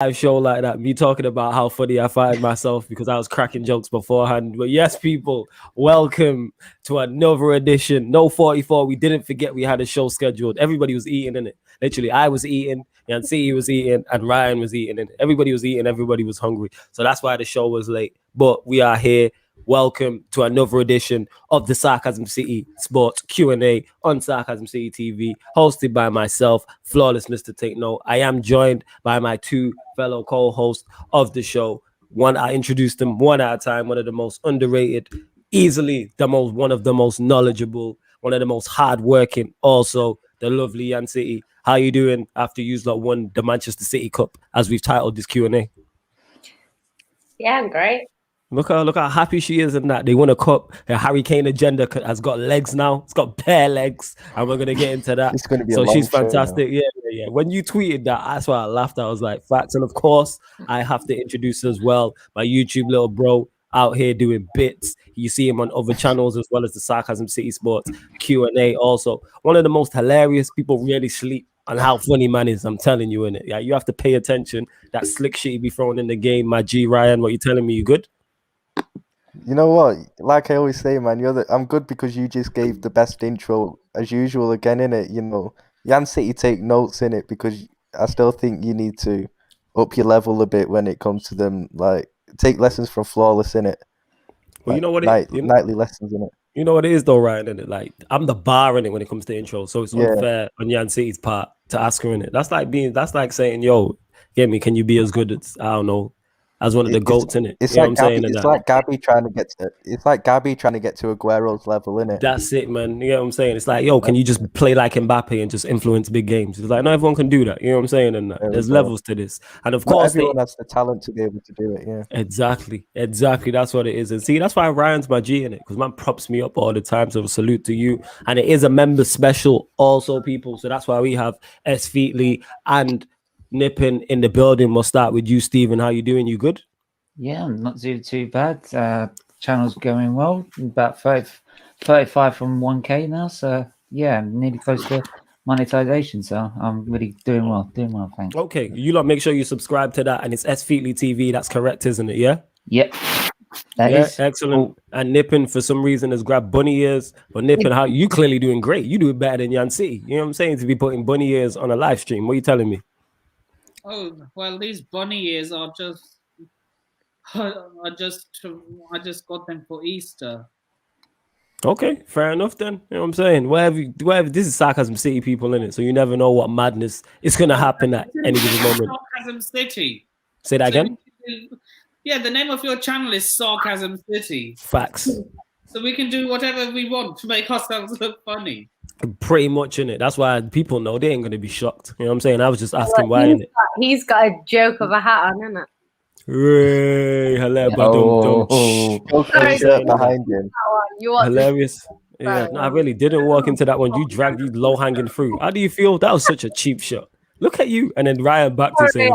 live show like that, me talking about how funny I find myself because I was cracking jokes beforehand. But yes, people, welcome to another edition. No 44. We didn't forget we had a show scheduled. Everybody was eating in it. Literally, I was eating, Yancy was eating, and Ryan was eating. And everybody was eating, everybody was hungry. So that's why the show was late. But we are here. Welcome to another edition of the Sarcasm City Sports Q&A on Sarcasm City TV, hosted by myself, Flawless Mr. Take Note. I am joined by my two fellow co-hosts of the show. I introduced them one at a time, one of the most underrated, easily one of the most knowledgeable, one of the most hardworking, also the lovely Yan City. How you doing after you won the Manchester City Cup, as we've titled this Q&A? Yeah, I'm great. Look how happy she is in that. They won a cup. Her Harry Kane agenda has got legs now. It's got bare legs. And we're going to get into that. It's going to be so a long she's show fantastic. Yeah. When you tweeted that, that's why I laughed. I was like, facts. And of course, I have to introduce as well my YouTube little bro out here doing bits. You see him on other channels as well as the Sarcasm City Sports Q&A. Also, one of the most hilarious people really sleep on how funny man is. I'm telling you, innit? Yeah, you have to pay attention. That slick shit he be throwing in the game. My G Ryan, what you telling me? You good? You know what? Like I always say, man, I'm good because you just gave the best intro as usual again, innit? You know, Yan City take notes in it because I still think you need to up your level a bit when it comes to them. Like, take lessons from Flawless, innit? Well, you know what nightly lessons in it. You know what it is though, Ryan, innit? Like, I'm the bar in it when it comes to intro, so it's unfair on Yan City's part to ask her in it. That's like saying, yo, get me, can you be as good as, I don't know, as one of the goats in it? It's like Gabby trying to get to Aguero's level, innit? That's it, man. You know what I'm saying? It's like, yo, can you just play like Mbappe and just influence big games? It's like, not everyone can do that. You know what I'm saying? And there's levels to this. And of course, everyone has the talent to be able to do it. Yeah, exactly. That's what it is. And see, that's why Ryan's my G in it, because man props me up all the time. So salute to you. And it is a member special, also, people. So that's why we have S. Featley and Nippin in the building. We'll start with you, Stephen. How you doing? You good? Yeah, I'm not too bad. Channel's going well. About 35 from 1K now. So yeah, I'm nearly close to monetization. So I'm really doing well. Thanks. Okay, you lot make sure you subscribe to that, and it's S Featley TV. That's correct, isn't it? Yeah. Yep. That is excellent. Cool. And Nippin for some reason has grabbed bunny ears. But Nippin, how you clearly doing great. You do it better than Yan City. You know what I'm saying? To be putting bunny ears on a live stream. What are you telling me? Oh well, these bunny ears are just. I just got them for Easter. Okay, fair enough then. You know what I'm saying? Wherever this is Sarcasm City people in it, so you never know what madness is gonna happen at any given moment. Sarcasm City. Say that again? Yeah, the name of your channel is Sarcasm City. Facts. So we can do whatever we want to make ourselves look funny. Pretty much in it. That's why people know they ain't gonna be shocked. You know what I'm saying? I was just asking why in it. He's got a joke of a hat on, isn't it? Hello, behind him. Hilarious. Yeah, no, I really didn't walk into that one. You dragged you low hanging fruit. How do you feel? That was such a cheap shot. Look at you. And then Ryan back to saying,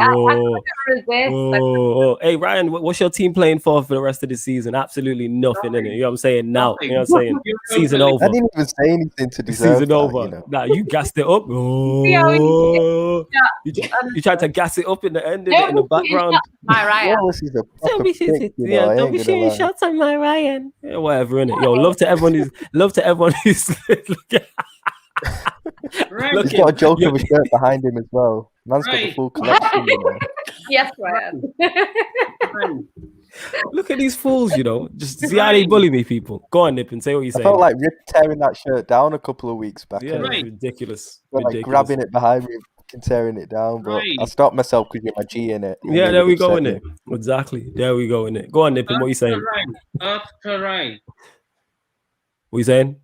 hey, Ryan, what's your team playing for the rest of the season? Absolutely nothing in it. You know what I'm saying? Now, you know what I'm saying? Season over. I didn't even say anything to deserve season that, over. You know? Nah, you gassed it up. You tried to gas it up in the end, in the background. My Ryan. Don't be shooting shots on my Ryan. Yeah, whatever, innit? Yo, love to everyone who's He's got a joke of a shirt behind him as well. Man's got the full collection. You know? Yes, Ryan. Look at these fools, you know. Just see how they bully me, people. Go on, Nip, and say what you say. I felt like Rip tearing that shirt down a couple of weeks back. Yeah, ridiculous. Like grabbing it behind me and tearing it down. But I stopped myself because you're my G in it. Yeah, there we go in it. Exactly. There we go in it. Go on, Nip, and what you saying? Ray. What you saying?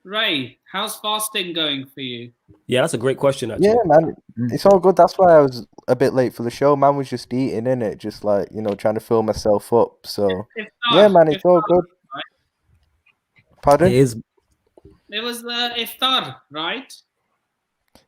Ray, how's fasting going for you? Yeah, that's a great question, actually. Yeah, man. It's all good. That's why I was a bit late for the show. Man was just eating, innit? Just like, you know, trying to fill myself up. So, yeah, man, it's all good. Right? Pardon? It was the iftar, right?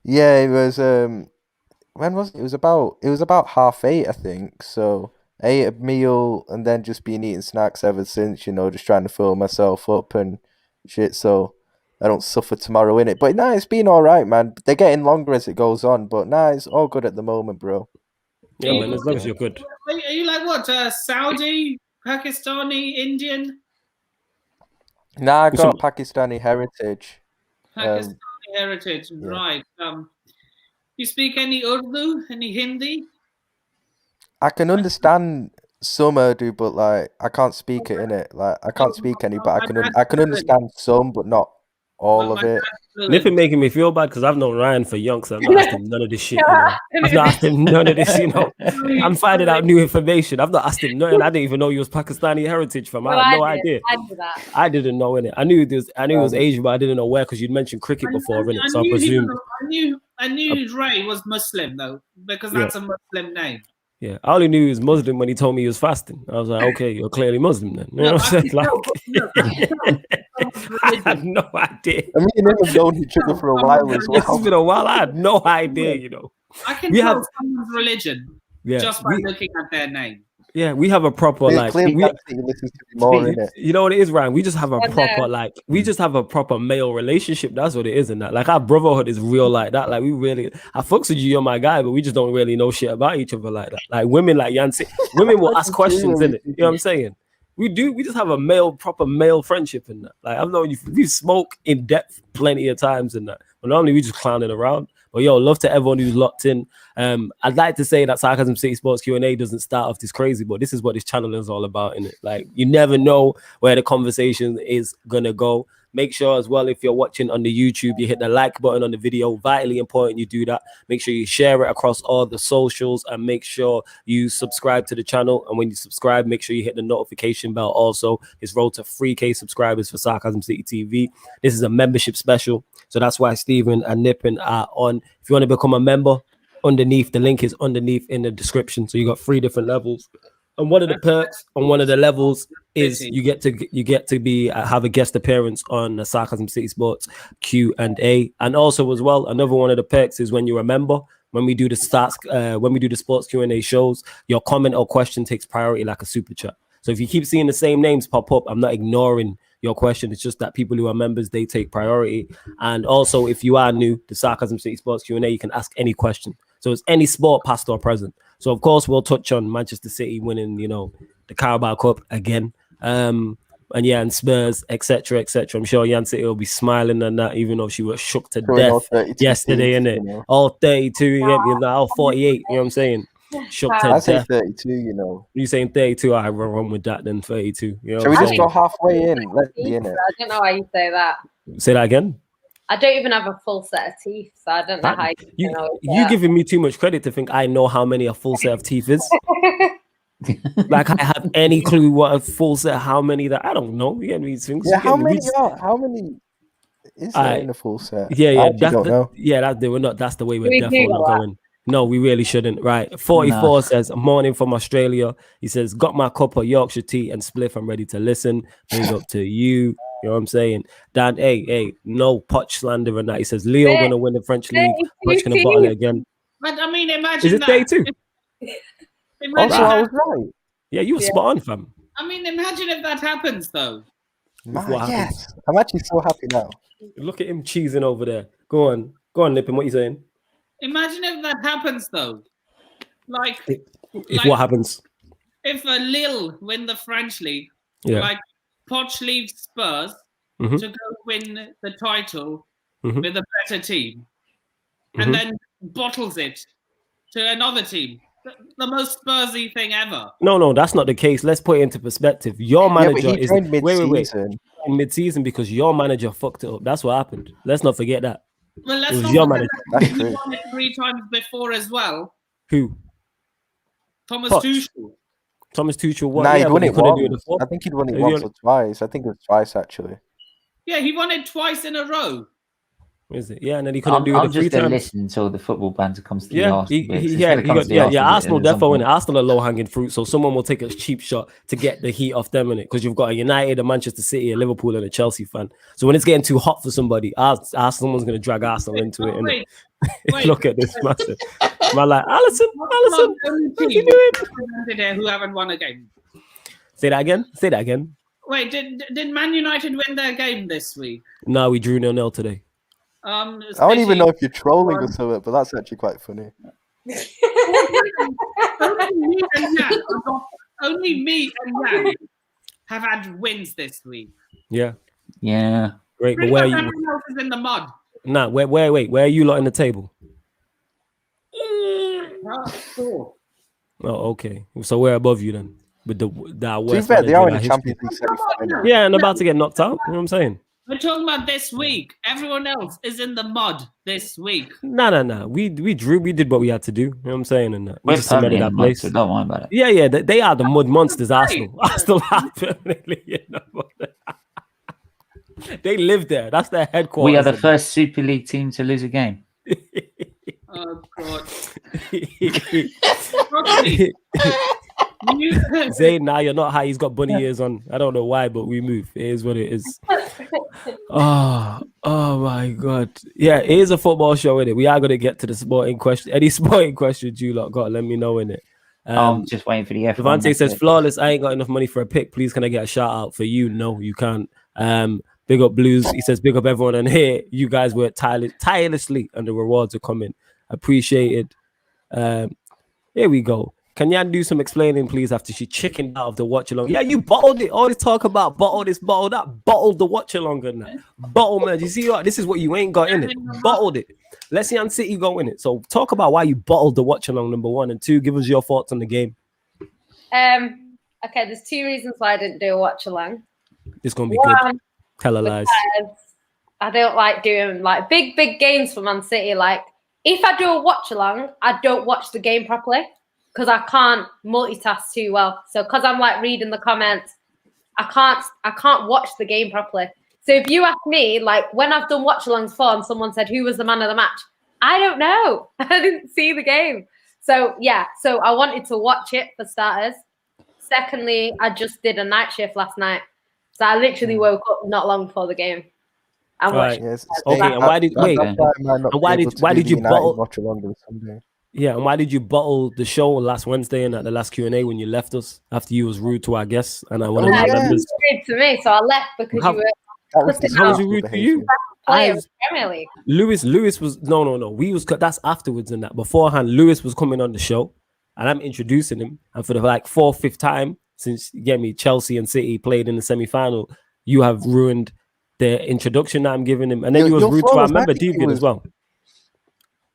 Yeah, it was, when was it? It was about 8:30, I think. So, I ate a meal and then just been eating snacks ever since, you know, just trying to fill myself up and shit. So, I don't suffer tomorrow in it. But nah, it's been all right, man. They're getting longer as it goes on. But nah, it's all good at the moment, bro. Yeah, man, as long as you're good. Are you like what? Saudi, Pakistani, Indian? Nah, I got Pakistani heritage. Pakistani heritage, right. You speak any Urdu, any Hindi? I can understand some Urdu, but like I can't speak it in it. Like I can't speak any, but I can understand some, but not all of it. Nipping making me feel bad because I've known Ryan for yonks. I've not asked him none of this shit. You know? I've not asked him none of this. You know, I'm finding out new information. I've not asked him nothing. I didn't even know he was Pakistani heritage from. I had no idea. I knew that. I didn't know in it. I knew this. I knew it was Asian, but I didn't know where because you'd mentioned cricket before, innit? So I presumed. I knew Ray was Muslim though, because that's a Muslim name. Yeah, I only knew he was Muslim when he told me he was fasting. I was like, okay, you're clearly Muslim then. You know what I'm saying? Like, I had no idea. I mean, you never known each other for a while as well. It's been a while. I had no idea, you know. I can tell someone's religion just by looking at their name. Yeah, we have a proper like. You know what it is, Ryan? We just have a proper like. We just have a proper male relationship. That's what it is, and that like our brotherhood is real like that. Like we really, I fucks with you, you're my guy, but we just don't really know shit about each other like that. Like women, like Yancy, women will ask questions in it. You know what I'm saying? We do. We just have a proper male friendship in that. Like I've known you. We smoke in depth plenty of times in that. But normally we just clowning around. But yo, love to everyone who's locked in. I'd like to say that Sarcasm City Sports Q&A doesn't start off this crazy, but this is what this channel is all about, innit? Like you never know where the conversation is gonna go. Make sure as well, if you're watching on the YouTube, you hit the like button on the video. Vitally important you do that. Make sure you share it across all the socials and make sure you subscribe to the channel. And when you subscribe, make sure you hit the notification bell also. It's road to 3K subscribers for Sarcasm City TV. This is a membership special. So that's why Stephen and Nippin are on. If you want to become a member, underneath, the link is underneath in the description. So you got 3 different levels. And one of the perks on one of the levels is you get to be have a guest appearance on the Sarcasm City Sports Q&A, and also as well another one of the perks is when you're a member. When we do the sports Q&A shows, your comment or question takes priority like a super chat. So if you keep seeing the same names pop up, I'm not ignoring your question. It's just that people who are members, they take priority. And also, if you are new to Sarcasm City Sports Q&A, you can ask any question. So it's any sport, past or present. So of course, we'll touch on Manchester City winning, you know, the Carabao Cup again. And Spurs, etc., etc. I'm sure Jan City will be smiling and that, even though she was shook to death yesterday, innit? You know. All 32, you get me? All 48, you know what I'm saying? Shook to death. I say 32, you know. You saying 32? I run with that then, 32. You know. Shall we just go halfway in? Let's be in it. I don't know why you say that. Say that again? I don't even have a full set of teeth, so I don't know how you giving me too much credit to think I know how many a full set of teeth is. Like I have any clue what a full set, how many that I don't know. You get these things. Yeah, how many is there in a full set? Yeah, that's the way we're definitely not going. No, we really shouldn't. Right. 44 says, morning from Australia. He says, got my cup of Yorkshire tea and spliff. I'm ready to listen. Big up to you. You know what I'm saying? Dan, hey, no Poch slander and that. He says, Leo gonna win the French league. Poch gonna bottle it again. But I mean, imagine is it day 2? Also, I was right. Yeah, you were spot on, fam. I mean, imagine if that happens, though. Yes, I'm actually so happy now. Look at him cheesing over there. Go on, Nippin. What you saying? Imagine if that happens, though. What happens? If Lille win the French league, like Poch leaves Spurs to go win the title with a better team, and then bottles it to another team. The most Spursy thing ever. No, that's not the case. Let's put it into perspective. Your manager is mid-season because your manager fucked it up. That's what happened. Let's not forget that. Well, let's not your manager. He won it 3 times before as well. Who? Thomas Tuchel. Thomas Tuchel won. Nah, he won it once. I think he'd won it once or twice. I think it was twice actually. Yeah, he won it twice in a row. Is it? Yeah, and then he couldn't do it. I'm just listening until the football banter comes to the Arsenal defo in it. Arsenal are low hanging fruit, so someone will take a cheap shot to get the heat off them in it because you've got a United, a Manchester City, a Liverpool, and a Chelsea fan. So when it's getting too hot for somebody, someone's going to drag Arsenal into it. Wait. Look at this massive. Man, like Allison, what you doing? Who haven't won a game? Say that again. Wait, did Man United win their game this week? No, we drew 0-0 today. I don't even know if you're trolling or something, but that's actually quite funny. Only me and Jan have had wins this week. Yeah. Great, but where are you? Everyone else is in the mud. Nah, where are you lot in the table? Four. Oh, okay. So we're above you then. With the that To be worst fair, they are in manager the in history. Champions League semi-final. Yeah, and about to get knocked out. You know what I'm saying? We're talking about this week. Everyone else is in the mud this week. Nah. We drew. We did what we had to do. You know what I'm saying? And we we're just cemented permanently in that the mud, place. so don't worry about it. Yeah. They are the mud monsters. Arsenal. Arsenal are permanently in the mud. They live there. That's their headquarters. We are the first Super League team to lose a game. Oh God. Zayn, now you're not high. He's got bunny ears on. I don't know why, but we move. It is what it is. Oh my God. Yeah, it is a football show, innit? We are going to get to the sporting question. Any sporting questions you lot got, let me know, innit? I'm just waiting for the F1. Devante says, flawless. I ain't got enough money for a pick. Please, can I get a shout out for you? No, you can't. Big up Blues. He says, big up everyone on here. You guys work tirelessly and the rewards are coming. Appreciated. Here we go. Can Yan do some explaining, please, after she chickened out of the watch along? Yeah, you bottled it. All this talk about bottle this, bottle that. Bottled the watch along and that. Bottle, man. You see what? This is what you ain't got in it. Bottled it. Let's Yan City go in it. So talk about why you bottled the watch along, number one. And two, give us your thoughts on the game. Okay, there's two reasons why I didn't do a watch along. It's going to be good. Tell her lies. I don't like doing like big games for Man City. Like if I do a watch along, I don't watch the game properly because I can't multitask too well. So because I'm like reading the comments, I can't watch the game properly. So if you ask me, like when I've done watch alongs before and someone said who was the man of the match, I don't know. I didn't see the game. So yeah, so I wanted to watch it for starters. Secondly, I just did a night shift last night. So I literally woke up not long before the game. And watched. Yes, Okay, and why did you bottle? Watch along on Sunday. Yeah, and why did you bottle the show last Wednesday and at the last Q&A when you left us after you was rude to our guests? And I want to remember rude to me, so I left because you were. How was it rude to you? Premier League. Lewis was no. We was that's afterwards and that. Beforehand, Lewis was coming on the show, and I'm introducing him. And for the like 4th, 5th time since you get me, Chelsea and City played in the semi-final, you have ruined the introduction that I'm giving him, and then you was rude to our member Deviant as well.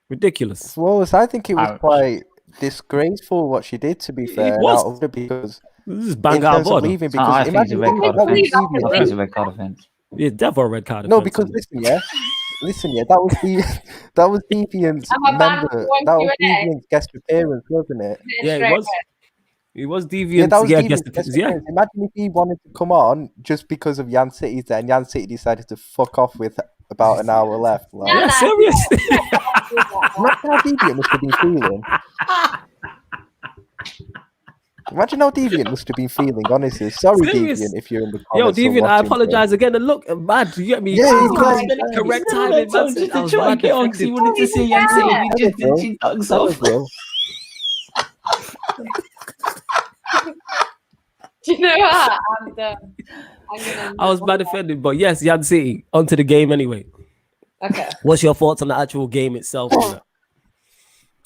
Ridiculous. Well, I think it was quite disgraceful what she did. To be fair, it was because this is bang out of order. Leaving, because I think it's a red card offense. I think it's a red card offense. Yeah, definitely a red card. No, because listen, that was Deviant's member. That was Deviant's guest appearance, wasn't it? Yeah, it was. It was Deviant. Yeah, guest appearance. Yeah. Imagine if he wanted to come on just because of Yan City's there, and Yan City decided to fuck off with about an hour left. Like, yeah, serious. Imagine how Deviant must have been feeling. Imagine how Deviant must have been feeling, honestly. Sorry, Deviant, if you're in the comments. Yo, Deviant, I apologize again. And look, mad, you get me? Yeah, correct timing. To try and get on because he wanted to see Yan City. He just did she ducks off. Do you know what? I'm done. I was bad offended, but yes, Yan City, onto the game anyway. Okay. What's your thoughts on the actual game itself?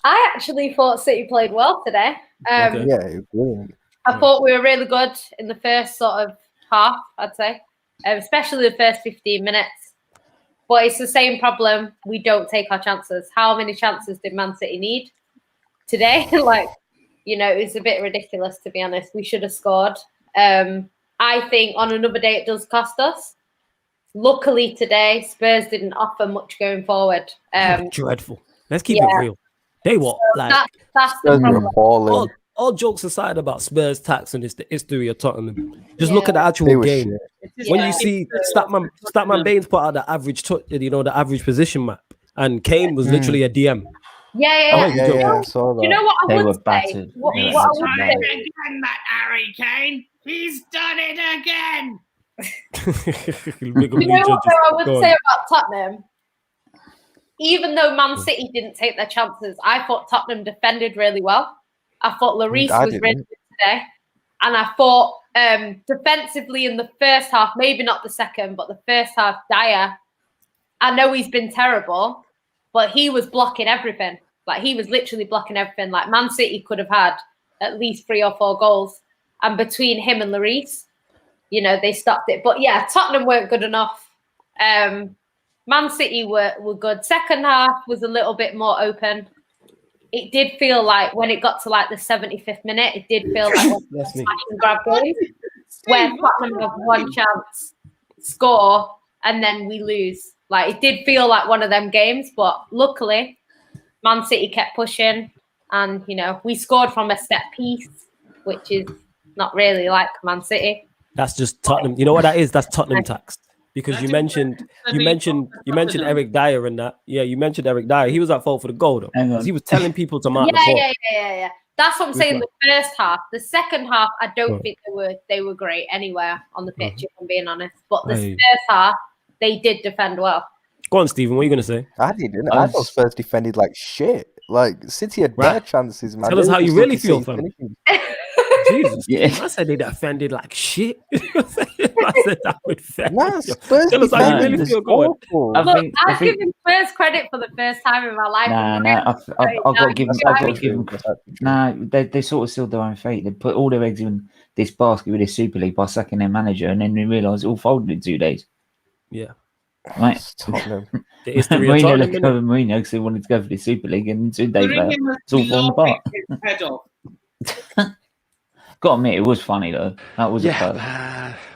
I actually thought City played well today. Okay. Yeah, it was brilliant. I thought we were really good in the first sort of half, I'd say, especially the first 15 minutes. But it's the same problem. We don't take our chances. How many chances did Man City need today? It's a bit ridiculous, to be honest. We should have scored. I think on another day it does cost us. Luckily today, Spurs didn't offer much going forward. Dreadful. Let's keep it real. They were that's the problem. All jokes aside about Spurs tax and it's the history of Tottenham. Just look at the actual game. When you see Statman Baines put out the average, the average position map, and Kane was literally a DM. Yeah. I saw that. You know what I They would were say? battered. What He's I done would it say. again, that Harry Kane. He's done it again. You know what I would say about Tottenham? Even though Man City didn't take their chances, I thought Tottenham defended really well. I thought Lloris was really good today. And I thought defensively in the first half, maybe not the second, but the first half, Dyer, I know he's been terrible, but he was blocking everything. Like, he was literally blocking everything. Like, Man City could have had at least 3 or 4 goals. And between him and Lloris, you know, they stopped it. But yeah, Tottenham weren't good enough. Man City were good. Second half was a little bit more open. It did feel like when it got to like the 75th minute, it did feel like a smash and grab game where Tottenham have one chance, score, and then we lose. Like, it did feel like one of them games, but luckily Man City kept pushing, and you know, we scored from a set piece, which is not really like Man City. That's just Tottenham. You know what that is? That's Tottenham tax. Because you mentioned Eric Dyer and that. Yeah, you mentioned Eric Dyer. He was at fault for the goal though. He was telling people to mark the ball. Yeah. That's what I'm saying. The first half, the second half, I don't think they were great anywhere on the pitch, if I'm being honest. But the first half, they did defend well. Go on, Stephen. What are you gonna say? I didn't. I thought Spurs defended like shit. Like, City had bad chances, man. Tell us how you really feel, fam. Jesus. Yeah. I said they defended like shit. I said that with fair. Nah, Spurs Tell us how you really feel going. I've given Spurs credit for the first time in my life. I've got to give them. Nah, they sort of sealed their own fate. They put all their eggs in this basket with this Super League by sacking their manager, and then they realised it all folded in 2 days. Yeah. Right. The history of Tottenham. Mourinho because they wanted to go for the Super League, and 2 days later, it's all falling apart. Got to admit, it was funny though. That was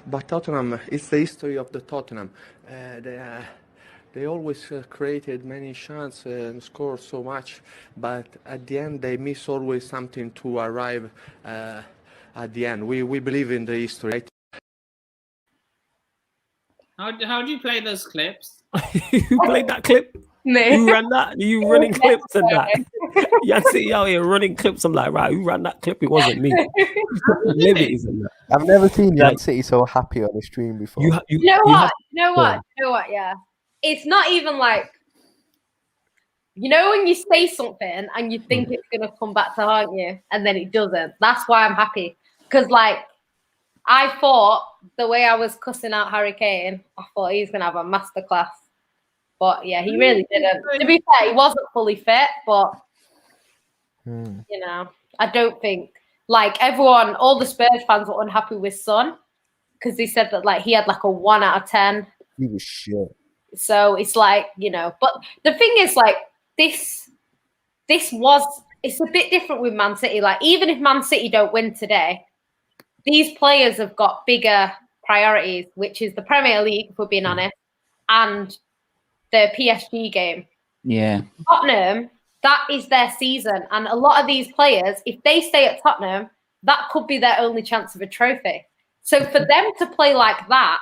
but Tottenham, it's the history of the Tottenham. They always created many chances and scored so much, but at the end they miss always something to arrive at the end. We believe in the history. Right? How do you play those clips? Who played that clip? Who ran that? You running clips and that? Yancy out here running clips. I'm like, right, who ran that clip? It wasn't me. I've never seen Yancy so happy on the stream before. You know what? Yeah. It's not even like, you know, when you say something and you think it's going to come back to haunt you and then it doesn't. That's why I'm happy. Because, like, I thought the way I was cussing out Harry Kane, I thought he was going to have a masterclass. But yeah, he really didn't. To be fair, he wasn't fully fit, but you know, I don't think like everyone, all the Spurs fans were unhappy with Son because they said that like he had like a 1 out of 10. He was shit. So it's like, you know, but the thing is like it's a bit different with Man City. Like even if Man City don't win today, these players have got bigger priorities, which is the Premier League, if we're being honest, and the PSG game. Yeah. Tottenham, that is their season. And a lot of these players, if they stay at Tottenham, that could be their only chance of a trophy. So for them to play like that,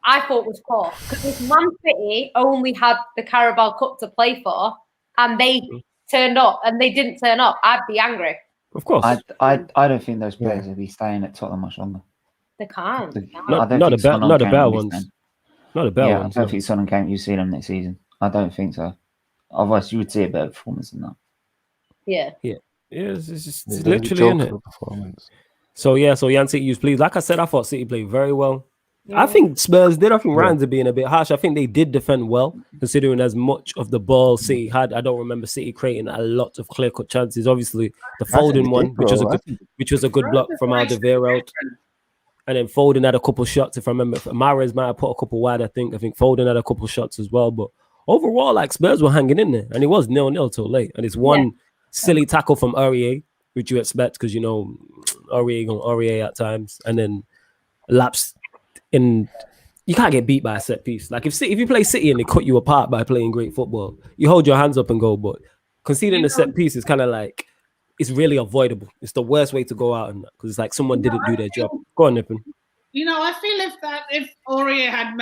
I thought was poor. Because if Man City only had the Carabao Cup to play for and they turned up and they didn't turn up, I'd be angry. Of course. I don't think those players will be staying at Tottenham much longer. They can't. Not a bad one. Not a bad one. I don't think Son and Kane, you see them next season. I don't think so. Otherwise, you would see a better performance than that. Yeah. It's literally in it. So Yan City was pleased. Like I said, I thought City played very well. Yeah. I think Spurs did. I think Ryan's are being a bit harsh. I think they did defend well, considering as much of the ball City had. I don't remember City creating a lot of clear-cut chances. Obviously, the Foden one, which was a good block from Alderweireld. And then Foden had a couple shots, if I remember. Mahrez might have put a couple wide, I think. I think Foden had a couple shots as well. But overall, like, Spurs were hanging in there. And it was 0-0 till late. And it's one silly tackle from Aurier, which you expect because, you know, Aurier at times. And then lapse in... You can't get beat by a set piece. Like, if you play City and they cut you apart by playing great football, you hold your hands up and go. But conceding a set piece is kind of like... It's really avoidable. It's the worst way to go out in that because it's like someone didn't do their job. Go on, Nippon. You know, I feel if Aurier had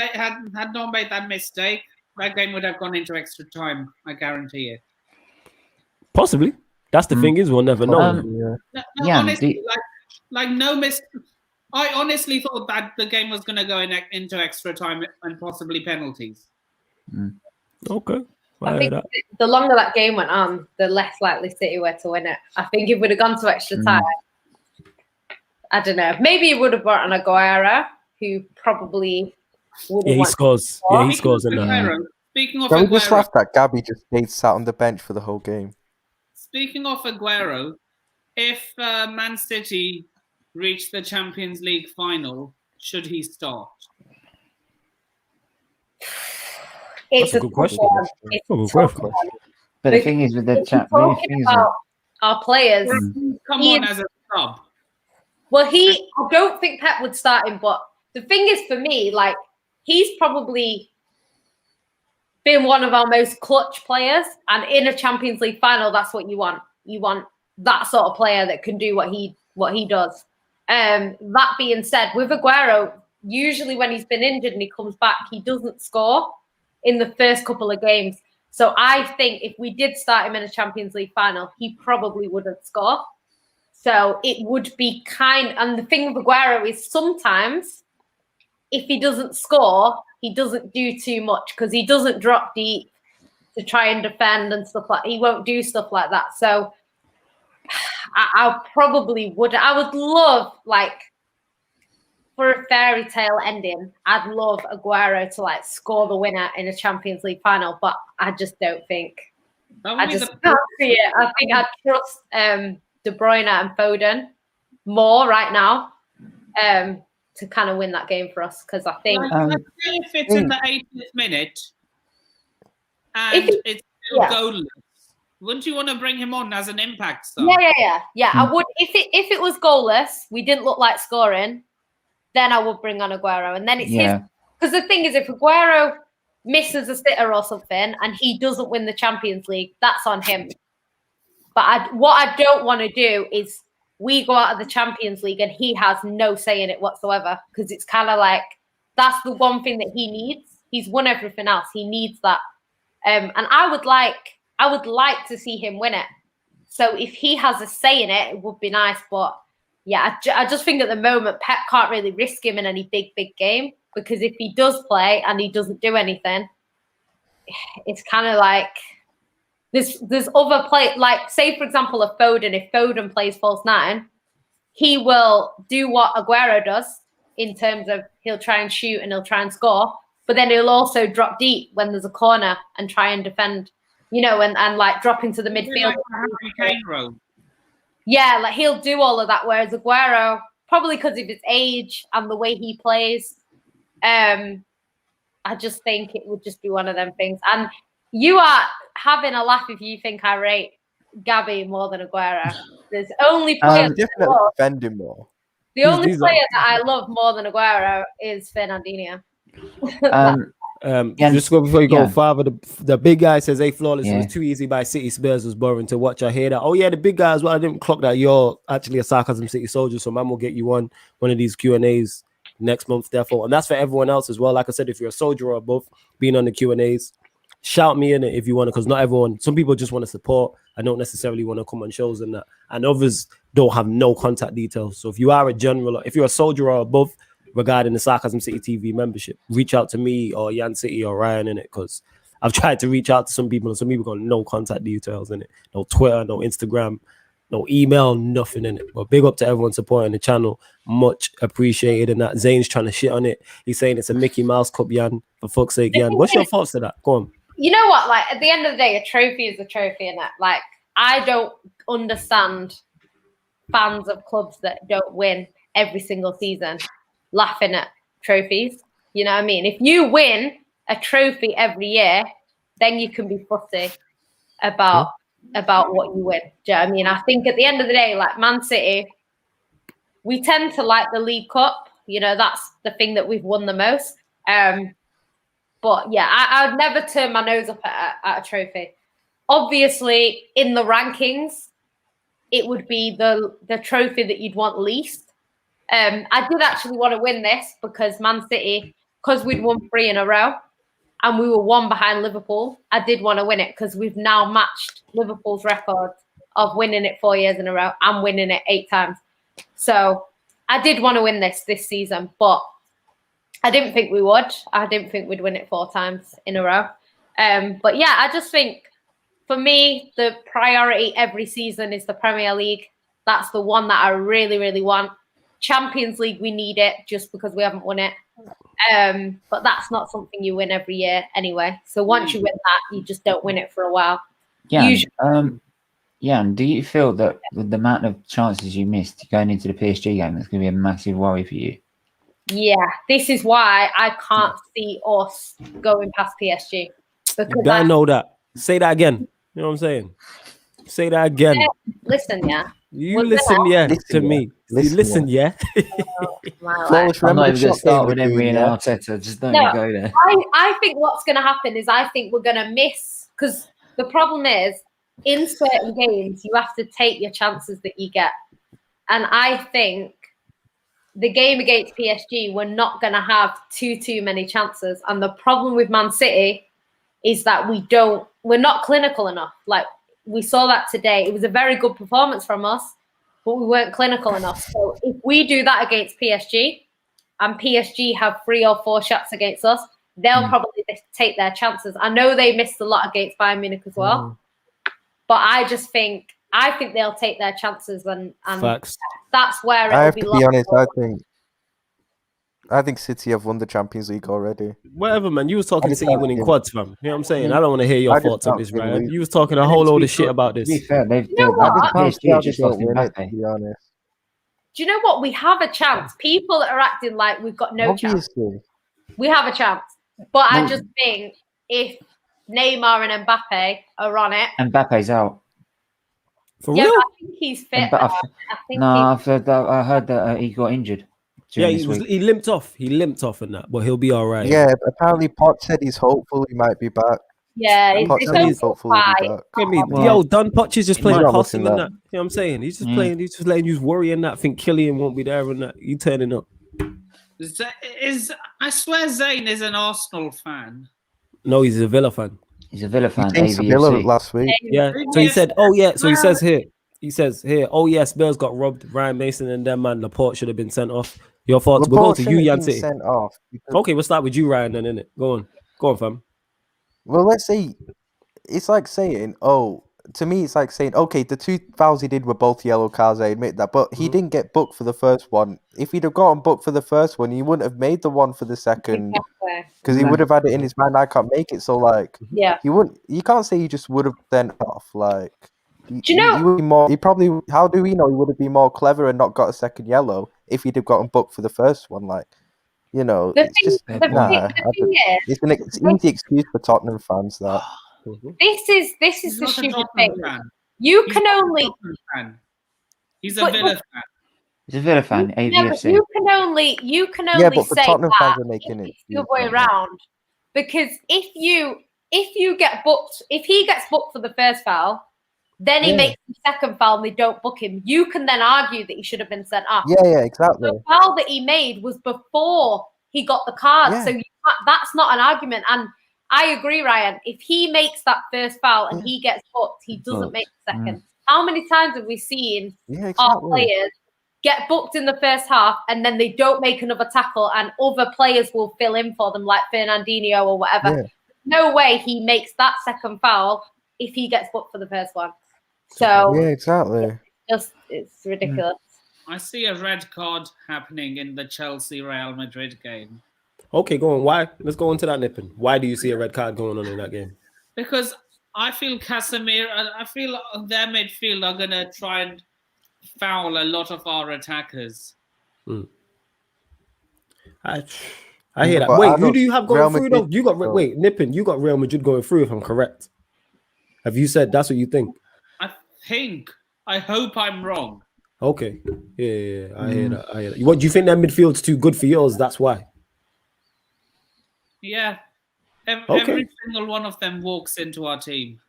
not made that mistake, that game would have gone into extra time. I guarantee it. Possibly. That's the thing is we'll never know. Honestly, no mistake. I honestly thought that the game was going to go into extra time and possibly penalties. Okay. I think the longer that game went on, the less likely City were to win it. I think if it would have gone to extra time, I don't know. Maybe it would have brought on Aguero, who probably would have he scores. Yeah, he scores in that. Speaking of Can we Aguero, just laugh that Gabby just stayed sat on the bench for the whole game? speaking of Aguero, if Man City reach the Champions League final, should he start? That's a good question. It's a a good tough question. one. But the thing is with the If you're talking about our players, Come on as a sub. well, I don't think Pep would start him, but the thing is for me, like, he's probably been one of our most clutch players, and in a Champions League final, that's what you want. You want that sort of player that can do what he does. That being said, with Aguero, usually when he's been injured and he comes back, he doesn't score in the first couple of games. So I think if we did start him in a Champions League final, he probably wouldn't score. So it would be and the thing with Aguero is sometimes if he doesn't score, he doesn't do too much because he doesn't drop deep to try and defend and stuff like that. He won't do stuff like that. So I probably would. I would love, like, for a fairy tale ending, I'd love Aguero to, like, score the winner in a Champions League final, but I just don't think. I just can't see it. I think I'd trust De Bruyne and Foden more right now to kind of win that game for us, because I think if it's in the 80th minute and it's still goalless, wouldn't you want to bring him on as an impact star? Yeah. I would if it was goalless, we didn't look like scoring, then I would bring on Aguero, and then it's his. Because the thing is, if Aguero misses a sitter or something and he doesn't win the Champions League, that's on him. But what I don't want to do is we go out of the Champions League and he has no say in it whatsoever, because it's kind of like that's the one thing that he needs. He's won everything else. He needs that. And I would like to see him win it. So if he has a say in it, it would be nice. But yeah, I just think at the moment Pep can't really risk him in any big game, because if he does play and he doesn't do anything, it's kind of like there's other play, like, say for example, if Foden plays false nine, he will do what Aguero does in terms of he'll try and shoot and he'll try and score, but then he'll also drop deep when there's a corner and try and defend, and like drop into the midfield. Yeah, like he'll do all of that, whereas Aguero, probably because of his age and the way he plays, I just think it would just be one of them things. And you are having a laugh if you think I rate Gabby more than Aguero. There's only players definitely defend him more. The only player that I love more than Aguero is Fernandinho. Just before you go farther, the big guy says, "Hey, flawless, it was too easy by City. Spurs was boring to watch." I hear that. Oh yeah, the big guy as well. I didn't clock that you're actually a Sarcasm City soldier, so man will get you on one of these Q&As next month, therefore, and that's for everyone else as well. Like I said, if you're a soldier or above, being on the Q&As, shout me in it if you want to, because not everyone. Some people just want to support. I don't necessarily want to come on shows and that, and others don't have no contact details. So if you are a general, if you're a soldier or above regarding the Sarcasm City TV membership, reach out to me or Yan City or Ryan in it, because I've tried to reach out to some people and some people got no contact details in it, no Twitter, no Instagram, no email, nothing in it. But big up to everyone supporting the channel, much appreciated. And that Zane's trying to shit on it. He's saying it's a Mickey Mouse Cup, Yan. For fuck's sake, Yan. What's your thoughts to that? Go on. You know what? Like, at the end of the day, a trophy is a trophy, and that, like, I don't understand fans of clubs that don't win every single season laughing at trophies. You know what I mean? If you win a trophy every year, then you can be fussy about what you win. Do you know what I mean? I think at the end of the day, like Man City, we tend to like the League Cup. That's the thing that we've won the most. But yeah, I would never turn my nose up at a trophy. Obviously, in the rankings, it would be the trophy that you'd want least. I did actually want to win this because Man City, because we'd won 3 in a row and we were 1 behind Liverpool, I did want to win it because we've now matched Liverpool's record of winning it 4 years in a row and winning it 8 times. So I did want to win this season, but I didn't think we would. I didn't think we'd win it 4 times in a row. But yeah, I just think for me, the priority every season is the Premier League. That's the one that I really, really want. Champions League, we need it just because we haven't won it. But that's not something you win every year anyway. So once you win that, you just don't win it for a while. Yeah. Yeah, and do you feel that with the amount of chances you missed going into the PSG game, that's going to be a massive worry for you? Yeah, this is why I can't see us going past PSG. You gotta know that. Say that again. You know what I'm saying? Say that again. Listen, yeah. You listen, yeah, to me. You listen, yeah. Flawless, I'm not remember even the going to shot start game with we're Emery doing, and yeah? Arteta. Just don't No, even go there. I think what's going to happen is I think we're going to miss, because the problem is in certain games you have to take your chances that you get, and I think the game against PSG we're not going to have too many chances, and the problem with Man City is that we're not clinical enough. Like we saw that today. It was a very good performance from us, but we weren't clinical enough. So if we do that against PSG and PSG have 3 or 4 shots against us, they'll probably take their chances. I know they missed a lot against Bayern Munich as well, but I think they'll take their chances, and Facts. that's where I it'll have be to lost. be honest. I think City have won the Champions League already. Whatever, man. You was talking just City can't winning see 'em. quads, fam. You know what I'm saying? I don't want to hear your I just thoughts on can't this, see 'em Ryan. losing. You was talking a whole load of shit about To this. be fair, You know what? I can't see PSG how they just lost don't win it, to Mbappe. be honest. Do you know what? We have a chance. People that are acting like we've got no chance. Obviously. We have a chance. But I just think if Neymar and Mbappe are on it. Mbappe's out. For Yeah, real? I think he's fit. I heard that he got injured. Yeah, This week. he limped off. He limped off in that, but he'll be all right. Yeah, apparently Pot said he's hopeful he might be back. Yeah, Pot it's said he's only hopeful he'll be five. back. I mean, Well, yo, Dunn Potch is just he's playing not possum looking and that. that. You know what I'm saying? He's just playing. He's just letting you worry and that. Think Killian won't be there and that. You turning up. I swear Zayn is an Arsenal fan. No, he's a Villa fan. He's a Villa fan. He changed to Villa AVFC. last week. Yeah. So he said, oh yeah. So he says here. Oh yes, Spurs got robbed. Ryan Mason and them man. Laporte should have been sent off. Your thoughts? We'll go to you, Jan City. Sent off because, Okay, we'll start with you, Ryan. Then innit? Go on, fam. well, let's see. It's like saying, to me, it's like saying, okay, the 2 fouls he did were both yellow cards. I admit that, but he didn't get booked for the first one. If he'd have gotten booked for the first one, he wouldn't have made the one for the second, because he would have had it in his mind. I can't make it. So like, Yeah. he wouldn't. You can't say he just would have sent off. Like, Do you know? he would be more. He probably. How do we know he would have been more clever and not got a second yellow if he'd have gotten booked for the first one? Like, you know, The it's thing, just the thing is, it's an easy excuse for Tottenham fans that. this is He's the not a stupid Tottenham thing. fan. You He's can not a only Tottenham fan. He's a But- Villa fan. He's a Villa fan. Yeah, but AVFC. you can only Yeah, but for say Tottenham that fans are making if it it's the other way easier. around. Because if you get booked, if he gets booked for the first foul, then he makes the second foul and they don't book him, you can then argue that he should have been sent off. Yeah, exactly. The foul that he made was before he got the card, Yeah. so that's not an argument. And I agree, Ryan. If he makes that first foul and he gets booked, he doesn't make the second. How many times have we seen our players get booked in the first half and then they don't make another tackle and other players will fill in for them, like Fernandinho or whatever? Yeah. No way he makes that second foul if he gets booked for the first one. So Yeah, exactly. it's ridiculous. I see a red card happening in the Chelsea-Real Madrid game. Okay, go on. Why? Let's go into that, Nippin. Why do you see a red card going on in that game? Because I feel I feel their midfield are going to try and foul a lot of our attackers. I hear that. But Wait, who do you have going Real through Madrid- though? You got Nippin. You got Real Madrid going through. If I'm correct, have you said that's what you think? I hope I'm wrong. Okay, yeah, I hear that. What do you think? That midfield's too good for yours? That's why. Yeah. Okay. Every single one of them walks into our team.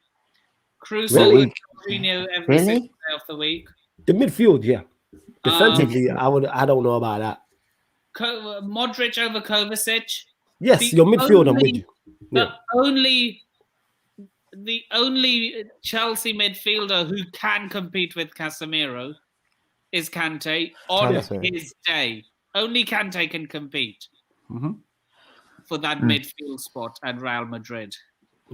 Cruz Really? and Jorginho every single day of the week. The midfield, yeah. Defensively, I don't know about that. Modric over Kovacic. Yes, your midfield, I'm with you. Yeah. The only Chelsea midfielder who can compete with Casemiro is Kante on his day. Only Kante can compete for that midfield spot at Real Madrid.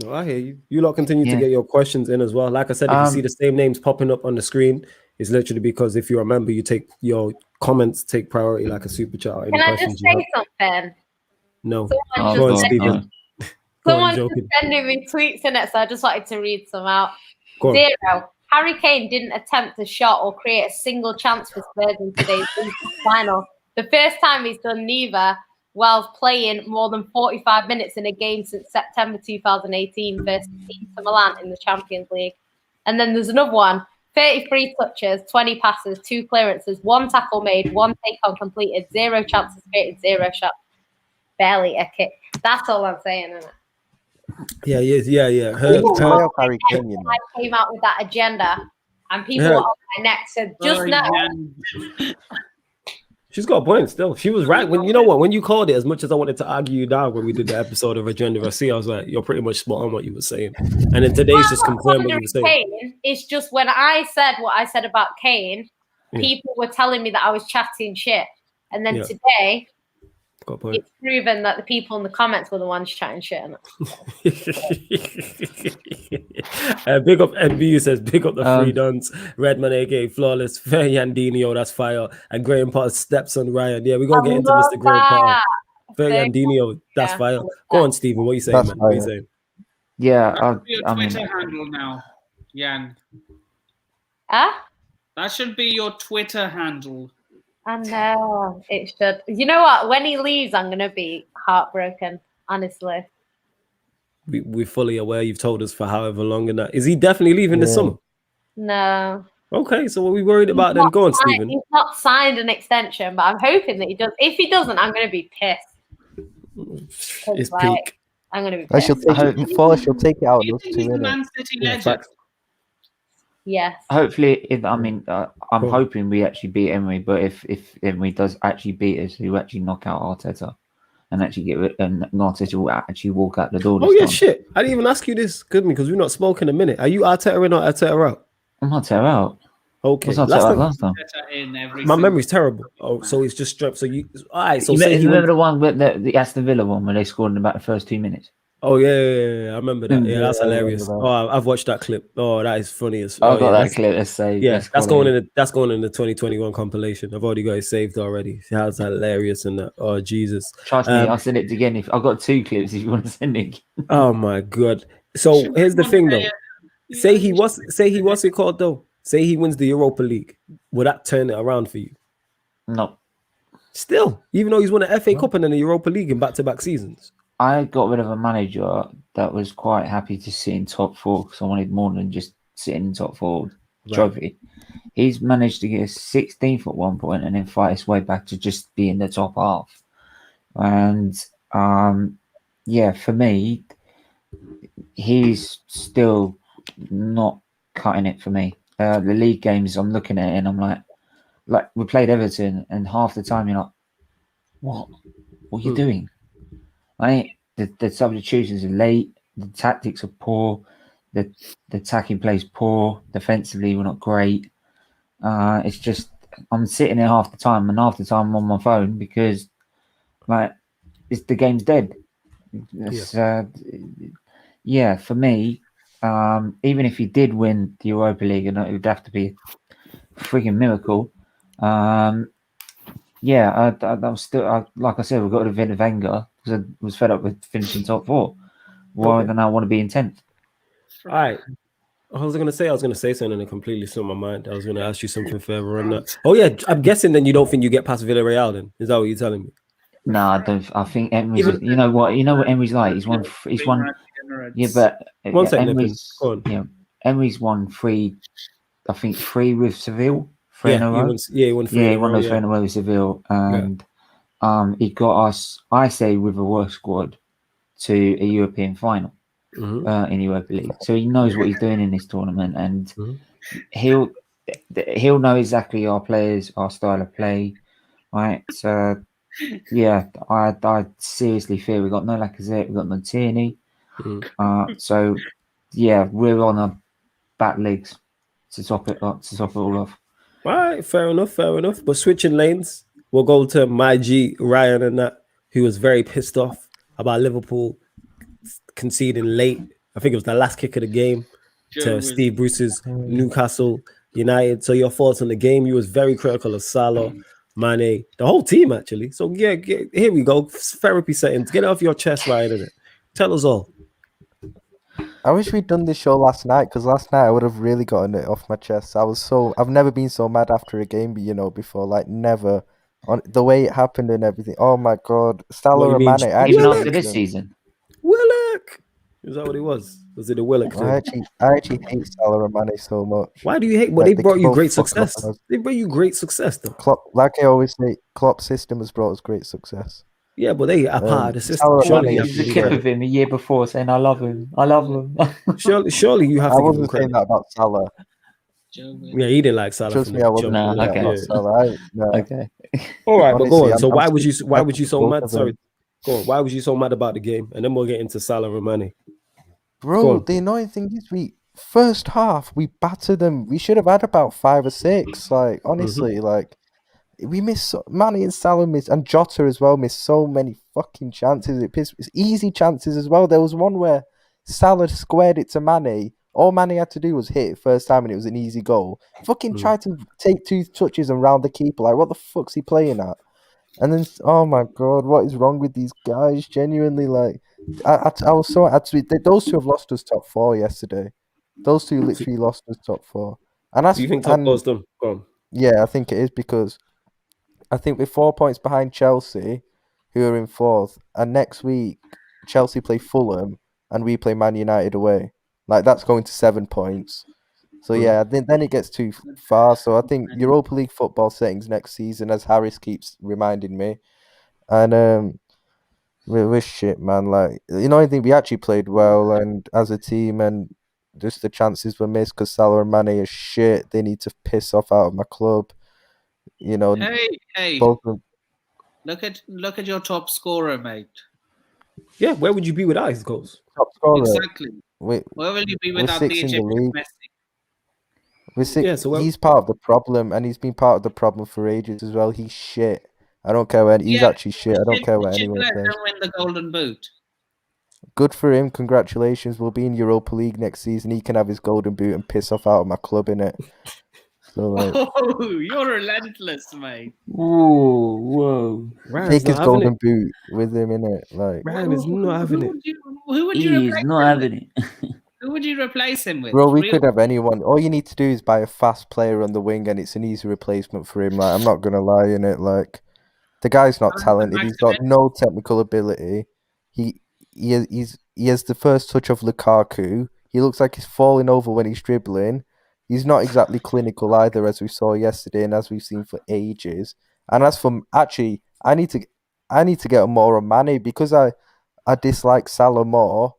No, I hear you. You lot continue to get your questions in as well. Like I said, if you see the same names popping up on the screen, it's literally because if you're a member, you take your comments take priority like a super chat. Can I just say something? No. Someone just Stephen. Someone's just sending me tweets in it, so I just wanted to read some out. Zero. Harry Kane didn't attempt a shot or create a single chance for Spurs in today's final. The first time he's done neither while playing more than 45 minutes in a game since September 2018 versus Inter Milan in the Champions League. And then there's another one. 33 touches, 20 passes, 2 clearances, 1 tackle made, 1 take-on completed, 0 chances created, 0 shots. Barely a kick. That's all I'm saying, isn't it? Yeah. Harry Kane, you know. I came out with that agenda, and people were on my neck. So just now, she's got a point still. She was right. When you know what, when you called it, as much as I wanted to argue you down when we did the episode of Agenda RC, I was like, you're pretty much spot on what you were saying. And then today's just confirmed what you were saying. Kane, it's just when I said what I said about Kane, people were telling me that I was chatting shit, and then today. It's proven that the people in the comments were the ones chatting shit. Big up NBU says, big up the free duns. Redman, aka Flawless, Fair Yandinho, that's fire. And Graham Potter's stepson Ryan. Yeah, we're going to get into Mr. Graham Potter. Fair Yandinho, that's fire. Go on, Stephen, what are you saying, man? What are you saying? Yeah, your Twitter handle now, Jan. That should be your Twitter handle. I know it should. You know what? When he leaves, I'm gonna be heartbroken. Honestly, we're fully aware. You've told us for however long, and that is he definitely leaving this summer? No. Okay, so what are we worried about then? Go on, Stephen. He's not signed an extension, but I'm hoping that he does. If he doesn't, I'm gonna be pissed. It's peak. I'm gonna be pissed. She'll take it out. You think he's the Man City legend? Yes. Hopefully, I'm hoping we actually beat Emery. But if Emery does actually beat us, he'll actually knock out Arteta and actually get rid. And Arteta will actually walk out the door. Oh yeah, shit! I didn't even ask you this, because we've not spoken in a minute. Are you Arteta in or Arteta out? I'm Arteta out. Okay. Last time. My memory's terrible. Oh, so it's just so you. All right. So you remember the one with the Aston Villa one where they scored in about the first 2 minutes. Oh yeah, I remember that. Yeah, that's hilarious. Oh, I've watched that clip. Oh, that is funny as. I got that clip. Let's say. Yeah, that's going in the 2021 compilation. I've already got it saved already. That's hilarious and that. Oh Jesus! Trust me, I'll send it again. If I've got 2 clips, if you want to send it. Oh my God! So here's the thing though. Say he what's it called though? Say he wins the Europa League. Would that turn it around for you? No. Still, even though he's won an FA Cup and then the Europa League in back-to-back seasons. I got rid of a manager that was quite happy to sit in top 4 because I wanted more than just sitting in top 4 trophy. He's managed to get 16th at one point and then fight his way back to just be in the top half. And for me, he's still not cutting it for me. The league games, I'm looking at it and I'm like we played Everton and half the time you're like, what are you doing? The substitutions are late. The tactics are poor. The attacking play is poor. Defensively, we're not great. It's just I'm sitting there half the time, and half the time I'm on my phone because the game's dead. For me, even if he did win the Europa League, and it would have to be a freaking miracle. I was still like I said, we got rid of Wenger because I was fed up with finishing top 4. Why then I want to be in 10th? All right. I was gonna say something and it completely slipped my mind. I was gonna ask you something further on that. Oh yeah, I'm guessing then you don't think you get past Villarreal then? Is that what you're telling me? No, I don't. I think Emery's. You know what Emery's like. He's won. Yeah, but Emery's won 3. I think 3 with Seville. 3 in a row. He won 3 he won those 3 in a row with Seville, and he got us. I say with a worse squad to a European final in Europa League. So he knows what he's doing in this tournament, and he'll know exactly our players, our style of play, right? So I seriously fear we got no Lacazette, we got no Tierney. So we're on our back legs to top it all off. All right, fair enough. But switching lanes, we'll go to my G Ryan and that, who was very pissed off about Liverpool conceding late. I think it was the last kick of the game to Steve Bruce's Newcastle United. So your thoughts on the game? You was very critical of Salah, Mane, the whole team actually. So here we go. Therapy settings. Get it off your chest, Ryan. Innit? Tell us all. I wish we'd done this show last night, because last night I would have really gotten it off my chest. I've never been so mad after a game, before, like never. On the way it happened and everything. Oh my god, Salah and Mane. Even after this season. Willock. Is that what it was? Was it a Willock thing? I actually hate Salah and Mane so much. Why do you hate? Well, they brought you great success. They brought you great success, though. Klopp, like I always say, Klopp's system has brought us great success. Yeah, but they are part of the system. Surely you was a kid with him a year before saying, I love him. I love him. surely you have to I wasn't saying that about Salah. Yeah, he didn't like Salah. Trust me, I wasn't saying that about Salah. Okay. All right, but go on. So why was you so mad? Sorry. Go on. Why was you so mad about the game? And then we'll get into Salah and Mane. Bro, the annoying thing is first half we battered them. We should have had about 5 or 6. Like honestly, we missed Mane and Salah and Jota as well missed so many fucking chances. It's easy chances as well. There was one where Salah squared it to Mane. All Mane had to do was hit it first time and it was an easy goal. Fucking tried to take 2 touches and round the keeper. Like, what the fuck's he playing at? And then, oh my god, what is wrong with these guys? Genuinely, like, I was so those 2 have lost us top 4 yesterday. Those 2 literally lost us top 4. And do you think top 4's them? Go on. Yeah, I think it is, because I think we're 4 points behind Chelsea, who are in 4th, and next week Chelsea play Fulham and we play Man United away. Like, that's going to 7 points. So yeah, then it gets too far. So I think Europa League football settings next season, as Harris keeps reminding me. And we're shit, man. Like, I think we actually played well and as a team, and just the chances were missed because Salah and Mane are shit. They need to piss off out of my club. Hey. Both of them. Look at your top scorer, mate. Yeah, where would you be without his goals? Top scorer. Exactly. Where will you be without the Egyptian Messi? He's part of the problem, and he's been part of the problem for ages as well. He's shit. I don't care when he's actually shit. I don't care what anyone says. Don't win the Golden Boot. Good for him. Congratulations. We'll be in Europa League next season. He can have his Golden Boot and piss off out of my club in it. So, oh, you're relentless, mate. Whoa. Take his Golden Boot with him in it. Like, Ryan is not having it. Who would you He's not having it. Who would you replace him with? Bro, we could have anyone. All you need to do is buy a fast player on the wing, and it's an easy replacement for him. Like, I'm not gonna lie in it. Like, the guy's not talented. He's got no technical ability. He has the first touch of Lukaku. He looks like he's falling over when he's dribbling. He's not exactly clinical either, as we saw yesterday, and as we've seen for ages. And as for actually, I need to get more on Mane, because I dislike Salah more.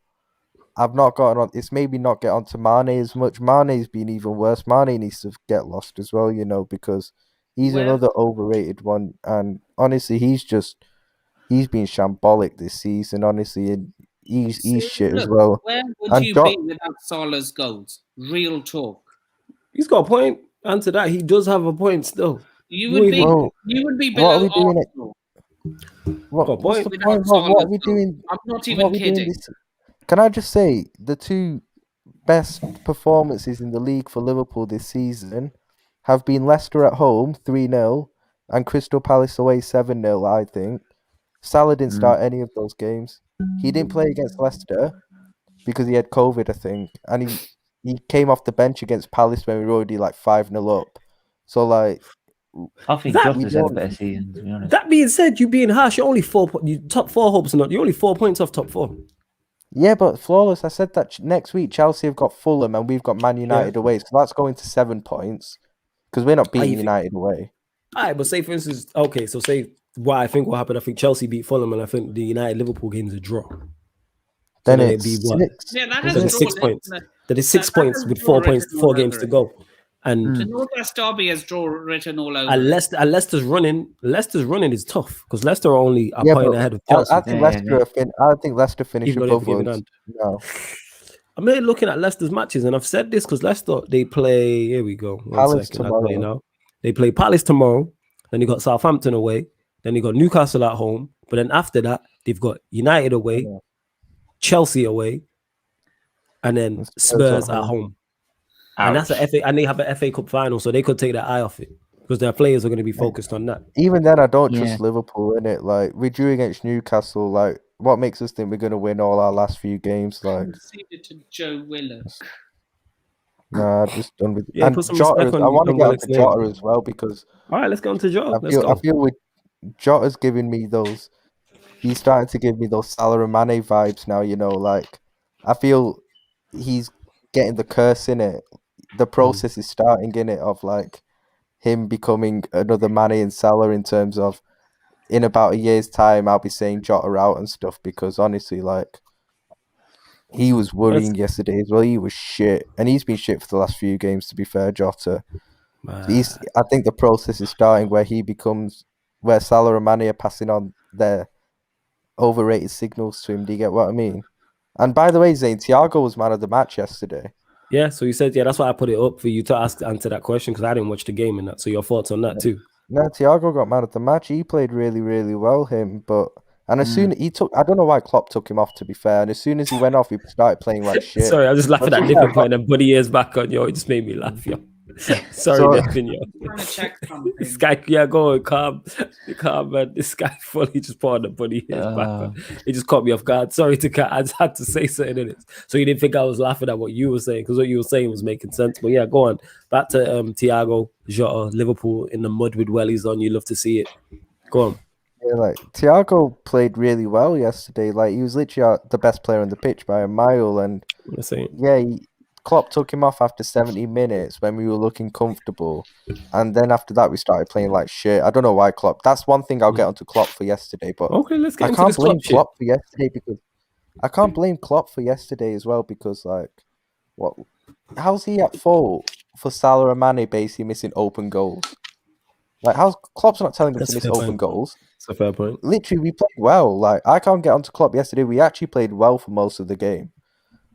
I've not gotten on. It's maybe not get onto Mane as much. Mane's been even worse. Mane needs to get lost as well, because he's another overrated one. And honestly, he's been shambolic this season. Honestly, and he's shit as well. Where would you be without Salah's goals? Real talk. He's got a point. Answer that. He does have a point still. You would be below Arsenal. What's the point? What are we doing? I'm not even kidding. Can I just say, the 2 best performances in the league for Liverpool this season have been Leicester at home 3-0 and Crystal Palace away 7-0, I think. Salah didn't start any of those games. He didn't play against Leicester because he had COVID, I think. And he came off the bench against Palace when we were already like 5-0 up. So, like, I think Jota's had a better season, to be honest. That being said, you being harsh, you're only 4 you top 4 hopes not. You're only 4 points off top 4. Yeah, but flawless. I said that next week Chelsea have got Fulham and we've got Man United away, so that's going to 7 points because we're not beating United away. All right, but say for instance, okay, so say what I think will happen. I think Chelsea beat Fulham, and I think the United Liverpool game is a draw. Then it'd be what? 6. Yeah, that is 6 points. That is 6 points with 4 games to go. And the Northwest Derby has draw written all over. Leicester's running is tough because Leicester are only a point ahead of Chelsea. I think Leicester finish above us. No. I'm really looking at Leicester's matches, and I've said this because Leicester, they play. Here we go. Palace tomorrow. They play Palace tomorrow. Then you got Southampton away. Then you got Newcastle at home. But then after that, they've got United away, Chelsea away, and then Spurs at home. And that's a FA, and they have an FA Cup final, so they could take their eye off it because their players are going to be focused on that. Even then, I don't trust Liverpool in it. Like, we drew against Newcastle. Like, what makes us think we're going to win all our last few games? Like, Conceded to Joe Willock. nah, just done with. Yeah, And put some Jota, respect on I want to John get Willock's onto name. Jota as well because All right, let's get on to Jota. Let's I go. feel with Jota's giving me those. He's starting to give me those Salah and Mane vibes now. You know, like I feel he's getting the curse in it. The process is starting in it of like him becoming another Mane and Salah in terms of in about a year's time I'll be saying Jota out and stuff because honestly, like he was worrying yesterday as well. He was shit, and he's been shit for the last few games. To be fair, Jota. I think the process is starting where he becomes where Salah and Mane are passing on their overrated signals to him. Do you get what I mean? And by the way, Zane, Thiago was man of the match yesterday. Yeah, so you said, yeah, that's why I put it up for you to answer that question because I didn't watch the game and that. So your thoughts on that too? No, Thiago got man of the match. He played really, really well, and as soon I don't know why Klopp took him off, to be fair. And as soon as he went off, he started playing like shit. Sorry, I was just laughing at Nippin putting a buddy ears back on, yo. It just made me laugh, yo. Sorry, Nippin, yo. I'm trying to check something. This guy, yeah, go on, calm, man. This guy fully just put on the buddy ears back on. It just caught me off guard. Sorry I just had to say something in it. So you didn't think I was laughing at what you were saying because what you were saying was making sense. But yeah, go on. Back to Thiago, Jota, Liverpool in the mud with wellies on. You love to see it. Go on. Yeah, like Thiago played really well yesterday. Like he was literally the best player on the pitch by a mile. And yeah, Klopp took him off after 70 minutes when we were looking comfortable, and then after that we started playing like shit. I don't know why Klopp. That's one thing I'll get onto Klopp for yesterday. But okay, let's get I into can't this blame Klopp for yesterday because I can't blame Klopp for yesterday as well because like what? How's he at fault for Salah and Mane basically missing open goals? Like, how's Klopp's not telling them to miss open goals? That's a fair point. Literally, we played well. Like, I can't get onto Klopp yesterday. We actually played well for most of the game.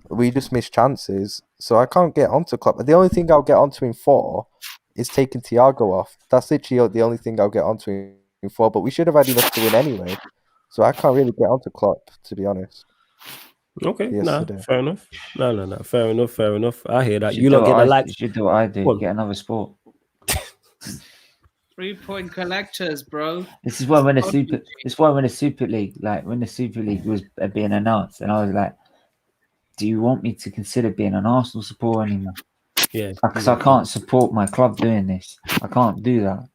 We just missed chances. So I can't get onto Klopp. The only thing I'll get onto him for is taking Thiago off. That's literally the only thing I'll get onto him for. But we should have had enough to win anyway. So I can't really get onto Klopp, to be honest. Okay, fair enough. No, fair enough. I hear that. You don't get the like. You should do what I do. Get another sport. 3-point collectors, bro. This is why when the Super League was being announced, and I was like, "Do you want me to consider being an Arsenal supporter anymore?" Yeah, because I can't support my club doing this. I can't do that.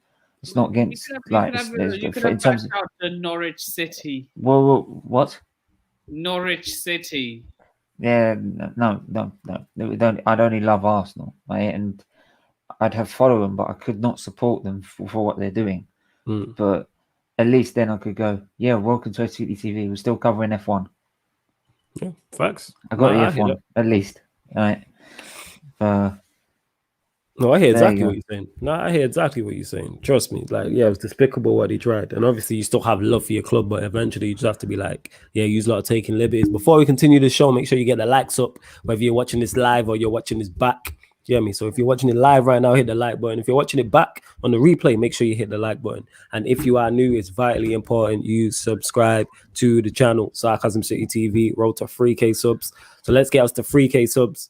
It's not against you could have backed out to Norwich City. Well, what? Norwich City. Yeah, no. I'd only love Arsenal, right? And I'd have followed them, but I could not support them for what they're doing. But at least then I could go, yeah, welcome to City TV. We're still covering F1. Yeah, facts. I got the F1 at least. All right. No, I hear exactly what you're saying. No, I hear exactly what you're saying. Trust me. Like, yeah, it was despicable what he tried. And obviously you still have love for your club, but eventually you just have to be like, yeah, you lot are taking liberties. Before we continue the show, make sure you get the likes up, whether you're watching this live or you're watching this back. You hear me? So if you're watching it live right now, hit the like button. If you're watching it back on the replay, make sure you hit the like button. And if you are new, it's vitally important you subscribe to the channel, Sarcasm City TV, road to 3K subs. So let's get us to 3K subs.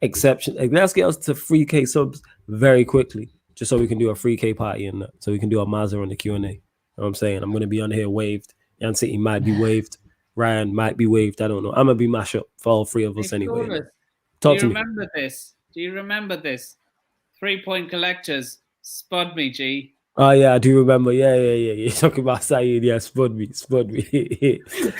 Let's get us to 3K subs very quickly, just so we can do a 3K party and that. So we can do a Mazda on the Q&A. You know what I'm saying? I'm going to be on here waved. Yan City might be waved. Ryan might be waved. I don't know. I'm going to be mash up for all three of us anyway. Do you remember this? Do you remember this? 3-point collectors. Spud me, G. Oh, yeah, I do remember. Yeah. You're talking about Saeed. Yeah, spud me.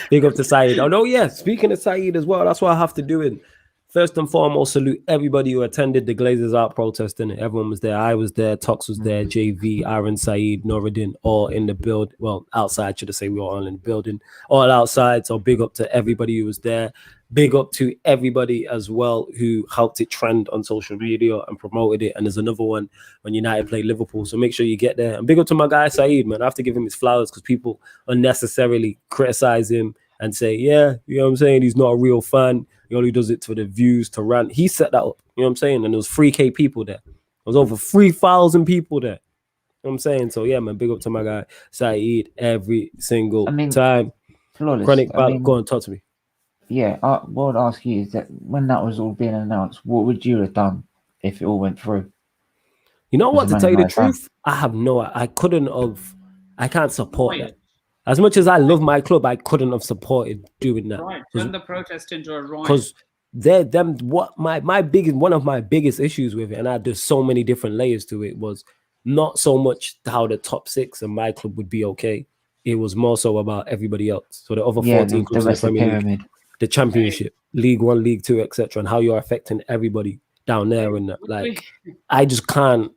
Big up to Saeed. Oh, no, yeah. Speaking of Saeed as well, that's what I have to do. First and foremost, salute everybody who attended the Glazers Out protest. Everyone was there. I was there. Tox was there. JV, Aaron, Saeed, Noradin, all in the build. Well, outside, should I say? We were all in the building. All outside. So big up to everybody who was there. Big up to everybody as well who helped it trend on social media and promoted it. And there's another one when United played Liverpool. So make sure you get there. And big up to my guy, Saeed, man. I have to give him his flowers because people unnecessarily criticize him and say, yeah, you know what I'm saying? He's not a real fan. He only does it for the views, to rant. He set that up, you know what I'm saying? And there was 3K people there. There was over 3,000 people there. You know what I'm saying? So, yeah, man, big up to my guy, Saeed, every single time. Flawless. Chronic, go on, talk to me. Yeah, what I'd ask you is that when that was all being announced, what would you have done if it all went through? You know what, to tell you the truth? I have I can't support that. As much as I love my club, I couldn't have supported doing that. Right, turn the protest into a riot. Because one of my biggest issues with it, and there's so many different layers to it, was not so much how the top 6 and my club would be okay. It was more so about everybody else. So the other 14 clubs in the Premier League, the Championship, League 1, League 2, etc., and how you're affecting everybody down there. And like, I can't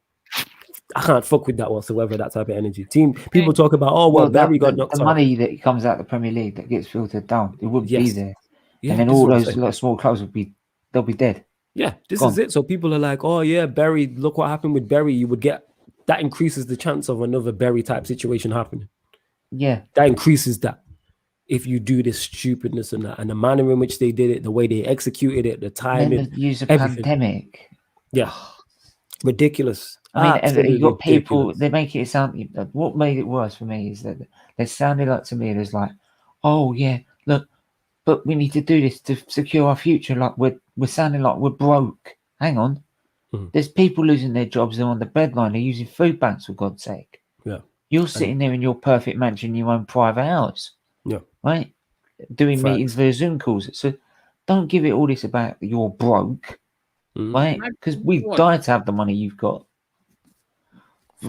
fuck with that whatsoever. That type of energy. People talk about Barry got knocked out. The money that comes out of the Premier League that gets filtered down, it wouldn't be there. Yeah, and then all those small clubs they'll be dead. Yeah, this is it. So people are like, oh yeah, Barry, look what happened with Barry. You would get that increases the chance of another Barry type situation happening. Yeah. That increases that. If you do this stupidness and that, and the manner in which they did it, the way they executed it, the timing, use a pandemic. Yeah. Ridiculous. I mean, you got people, they make it sound, what made it worse for me is that they sounded like to me, there's like, oh yeah, look, but we need to do this to secure our future. Like we're sounding like we're broke. Hang on. There's people losing their jobs. They're on the breadline. They're using food banks, for God's sake. Yeah. You're sitting there in your perfect mansion, your own private house. Yeah. Right? Doing meetings via Zoom calls. So don't give it all this about you're broke. Right? Because we died to have the money you've got.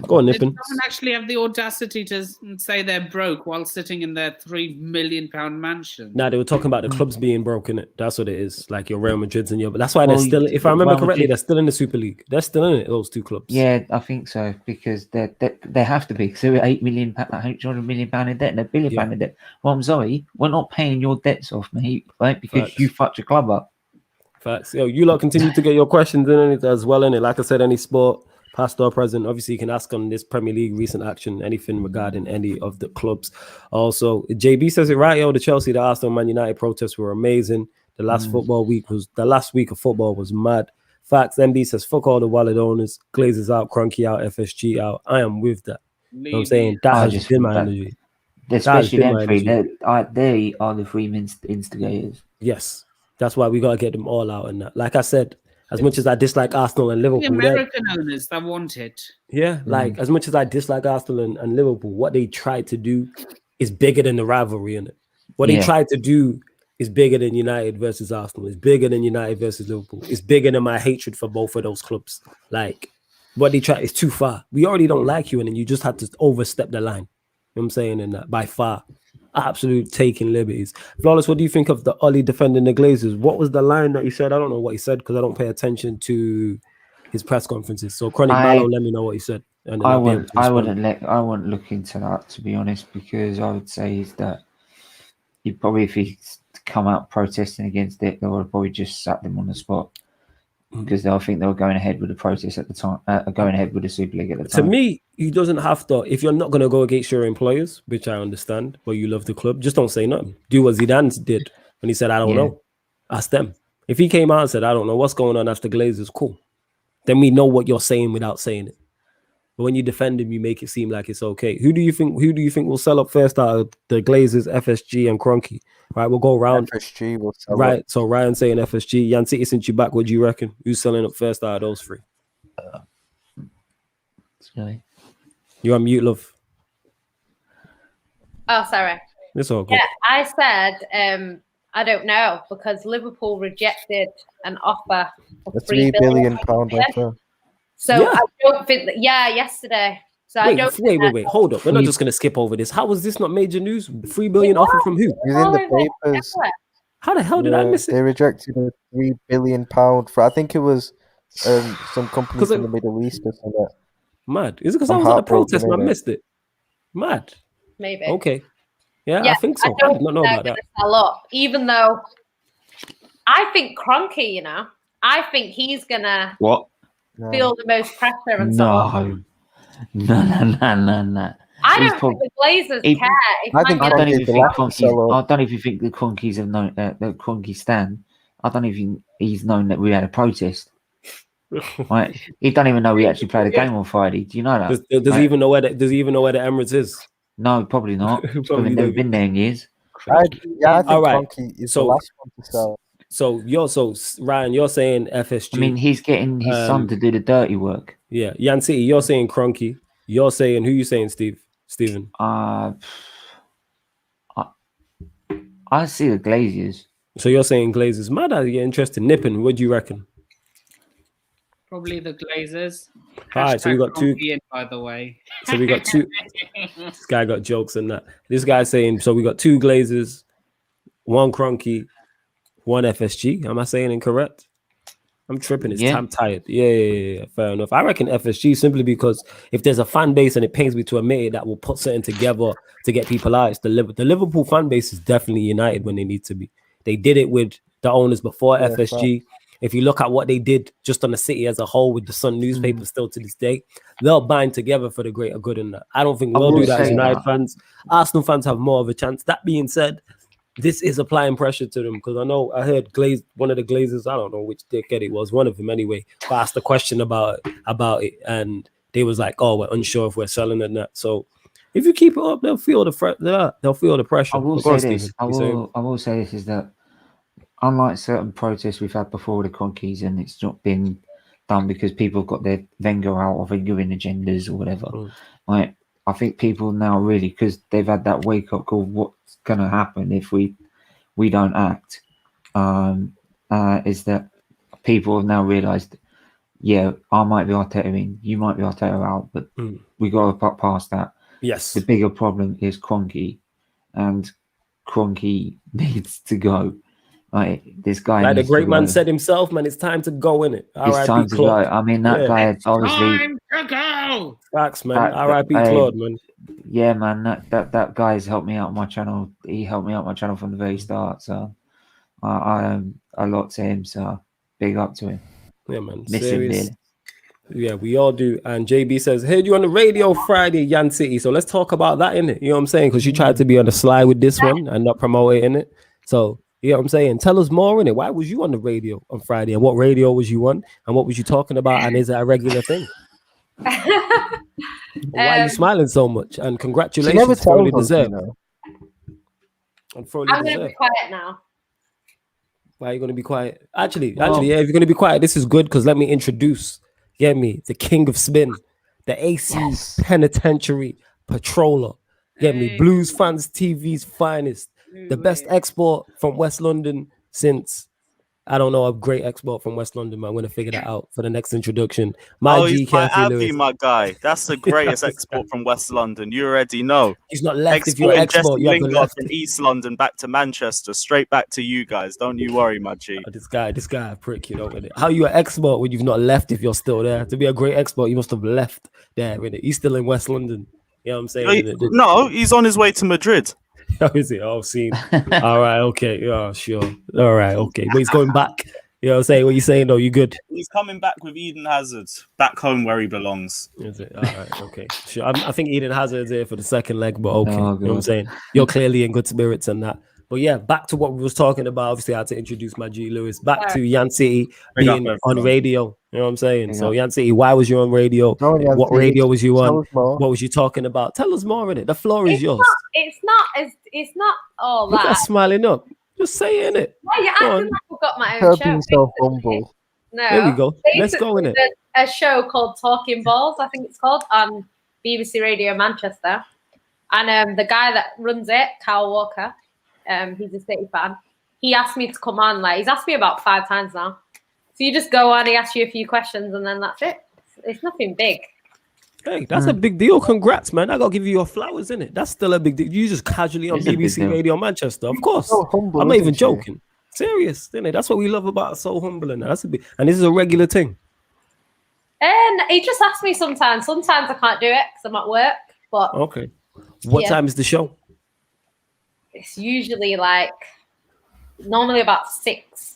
Go on, Nippin. Did someone actually have the audacity to say they're broke while sitting in their £3 million mansion? Nah, they were talking about the clubs being broken. That's what it is. Like your Real Madrid's and but that's why they're still. If I remember correctly, they're still in the Super League. They're still in it. Those two clubs. Yeah, I think so because they have to be. So we're £8 million, £800 million in debt, and £1 billion in debt. Well, I'm sorry, we're not paying your debts off, mate, right? Because you fucked your club up. Facts. Yo, you lot continue to get your questions in it as well. In it, like I said, any sport. Past or present, obviously you can ask on this Premier League recent action, anything regarding any of the clubs. Also, JB says it right, the Chelsea, the Arsenal, Man United protests were amazing. The last week of football was mad. Facts, MD says, fuck all the wallet owners, Glazers out, Cronky out, FSG out. I am with that. You know what I'm saying? That has been my energy. Especially them three, they are the three instigators. Yes, that's why we got to get them all out. And that, like I said, as much as I dislike Arsenal and Liverpool, the American owners that want it. Yeah, like as much as I dislike Arsenal and Liverpool, what they tried to do is bigger than the rivalry in it. What they tried to do is bigger than United versus Arsenal. It's bigger than United versus Liverpool. It's bigger than my hatred for both of those clubs. Like what they try is too far. We already don't like you, and then you just had to overstep the line. You know what I'm saying? And that by far, absolute taking liberties. Flawless, what do you think of the Ollie defending the Glazers? What was the line that he said? I don't know what he said because I don't pay attention to his press conferences. So Chronic Ballo, let me know what he said. And I wouldn't look into that, to be honest, because I would say is that he probably, if he's come out protesting against it, they would have probably just sat them on the spot. Because I think they were going ahead with the protest at the time, going ahead with the Super League at the time. To me, he doesn't have to. If you're not going to go against your employers, which I understand, but you love the club, just don't say nothing. Do what Zidane did when he said, I don't know. Ask them. If he came out and said, I don't know what's going on after Glazers, cool. Then we know what you're saying without saying it. But when you defend him, you make it seem like it's okay. Who do you think will sell up first out of the Glazers, FSG, and Cronky? Right, we'll go around. FSG will sell right, up. So Ryan saying FSG. Yan City, since you're back, what do you reckon? Who's selling up first out of those three? You're on mute, love. Oh, sorry. It's all good. Yeah, I said I don't know because Liverpool rejected an offer of a £3 billion offer. So I don't think that. Yeah, yesterday. So wait. Hold up. We're not just going to skip over this. How was this not major news? $3 billion offer from who? It's in the papers. How the hell did I miss it? They rejected a £3 billion for. I think it was some companies in the Middle East or something. Mad. Is it because I was at the protest and I missed it? Mad. Maybe. Okay. Yeah, I think so. I did not know about that. Sell up, even though I think Cronky, I think he's gonna feel the most pressure and No. I don't think the Glazers care. I don't even think the Cronkies have known that Cronky stand. I don't even he's known that we had a protest. Right? He don't even know we actually played a game on Friday. Do you know that? Does he even know where the Emirates is? No, probably not. Probably never been there in years. I think Cronky is the last one to sell. So Ryan, you're saying FSG. I mean, he's getting his son to do the dirty work. Yeah, Yan City, you're saying Cronky. You're saying who? You saying Steven? I I see the Glazers. So you're saying Glazers? Mad, I get interested. Nipping, what do you reckon? Probably the Glazers. All right, so we got two. In, by the way. So we got two. This guy got jokes and that. This guy's saying, so we got 2 Glazers, 1 Cronky, 1 FSG. Am I saying incorrect? I'm tripping. I'm tired. Yeah. Fair enough. I reckon FSG simply because if there's a fan base, and it pains me to admit it, that will put something together to get people out, it's the Liverpool fan base is definitely united when they need to be. They did it with the owners before FSG. If you look at what they did just on the city as a whole with the Sun newspaper still to this day, they'll bind together for the greater good in that. I don't think we'll do that as United fans. Arsenal fans have more of a chance. That being said, this is applying pressure to them because I heard one of the Glazers, I don't know which dickhead it was, one of them anyway, but asked a question about it, and they was like, "Oh, we're unsure if we're selling and that." So if you keep it up, they'll feel the pressure. I will say this is that unlike certain protests we've had before the Conkeys, and it's not been done because people have got their Wenger out or Wengerin agendas or whatever. Like, I think people now really, because they've had that wake up call, what's going to happen if we don't act, is that people have now realised, yeah, I might be Arteta in, you might be Arteta out, but we got to put past that. Yes. The bigger problem is Kroenke, and Kroenke needs to go. Like, this guy, like the great man said himself, man, it's time to go, innit? It's time to go. I mean, that guy had obviously. Time to go. Facts, man. R.I.P. Claude, man. Yeah, man. That guy's helped me out on my channel. He helped me out on my channel from the very start. So I a lot to him. So big up to him. Yeah, man. Miss him, really. Yeah, we all do. And JB says, heard you on the radio Friday, Yan City. So let's talk about that, innit? You know what I'm saying? Because you tried to be on the slide with this one and not promote it, innit? So, you know what I'm saying? Tell us more, innit? Why was you on the radio on Friday? And what radio was you on? And what was you talking about? And is it a regular thing? Why are you smiling so much? And congratulations, thoroughly deserved. I'm going to be quiet now. Why are you going to be quiet? Actually, yeah, if you're going to be quiet, this is good because let me introduce, the king of spin, the AC penitentiary patroller, Blues Fans TV's finest, the best export from West London since, I don't know, a great export from West London, man. I'm going to figure that out for the next introduction. He's my Abby, my guy. That's the greatest export from West London. You already know. He's not left if you're export. You have Lingard from East London back to Manchester, straight back to you guys. Don't you worry, my G. This guy, a prick, you know. How you an export when you've not left if you're still there? To be a great export, you must have left there. He's still in West London. You know what I'm saying? No, he's on his way to Madrid. How is it? Oh, seen. All right, okay. Yeah, sure. All right, okay. But he's going back. You know what I'm saying? What you saying though? You good? He's coming back with Eden Hazard back home where he belongs. Is it? All right, okay. Sure. I think Eden Hazard's here for the second leg, but okay. You know what I'm saying? You're clearly in good spirits and that. But yeah, back to what we was talking about. Obviously, I had to introduce my G Lewis. Back to Yan City being on radio. You know what I'm saying? So Yan City, why was you on radio? What radio was you on? What was you talking about? Tell us more in it. The floor is yours. It's not all Look that. at smiling up. Just say in it. Why are you acting like I've got my own show? Being so humble. No. There we go. Let's go in it. A show called Talking Balls, I think it's called, on BBC Radio Manchester. And the guy that runs it, Kyle Walker, he's a City fan. He asked me to come on. Like, he's asked me about 5 times now. So you just go on, he asks you a few questions, and then that's it. It's nothing big. Hey, that's a big deal. Congrats, man. I gotta give you your flowers, innit? That's still a big deal. You just casually on BBC Radio Manchester, of course. So humble, I'm not even joking. Serious, innit? That's what we love about So Humble, and that's a big. And this is a regular thing. And he just asks me sometimes. Sometimes I can't do it because I'm at work. But okay, what time is the show? It's usually normally about 6.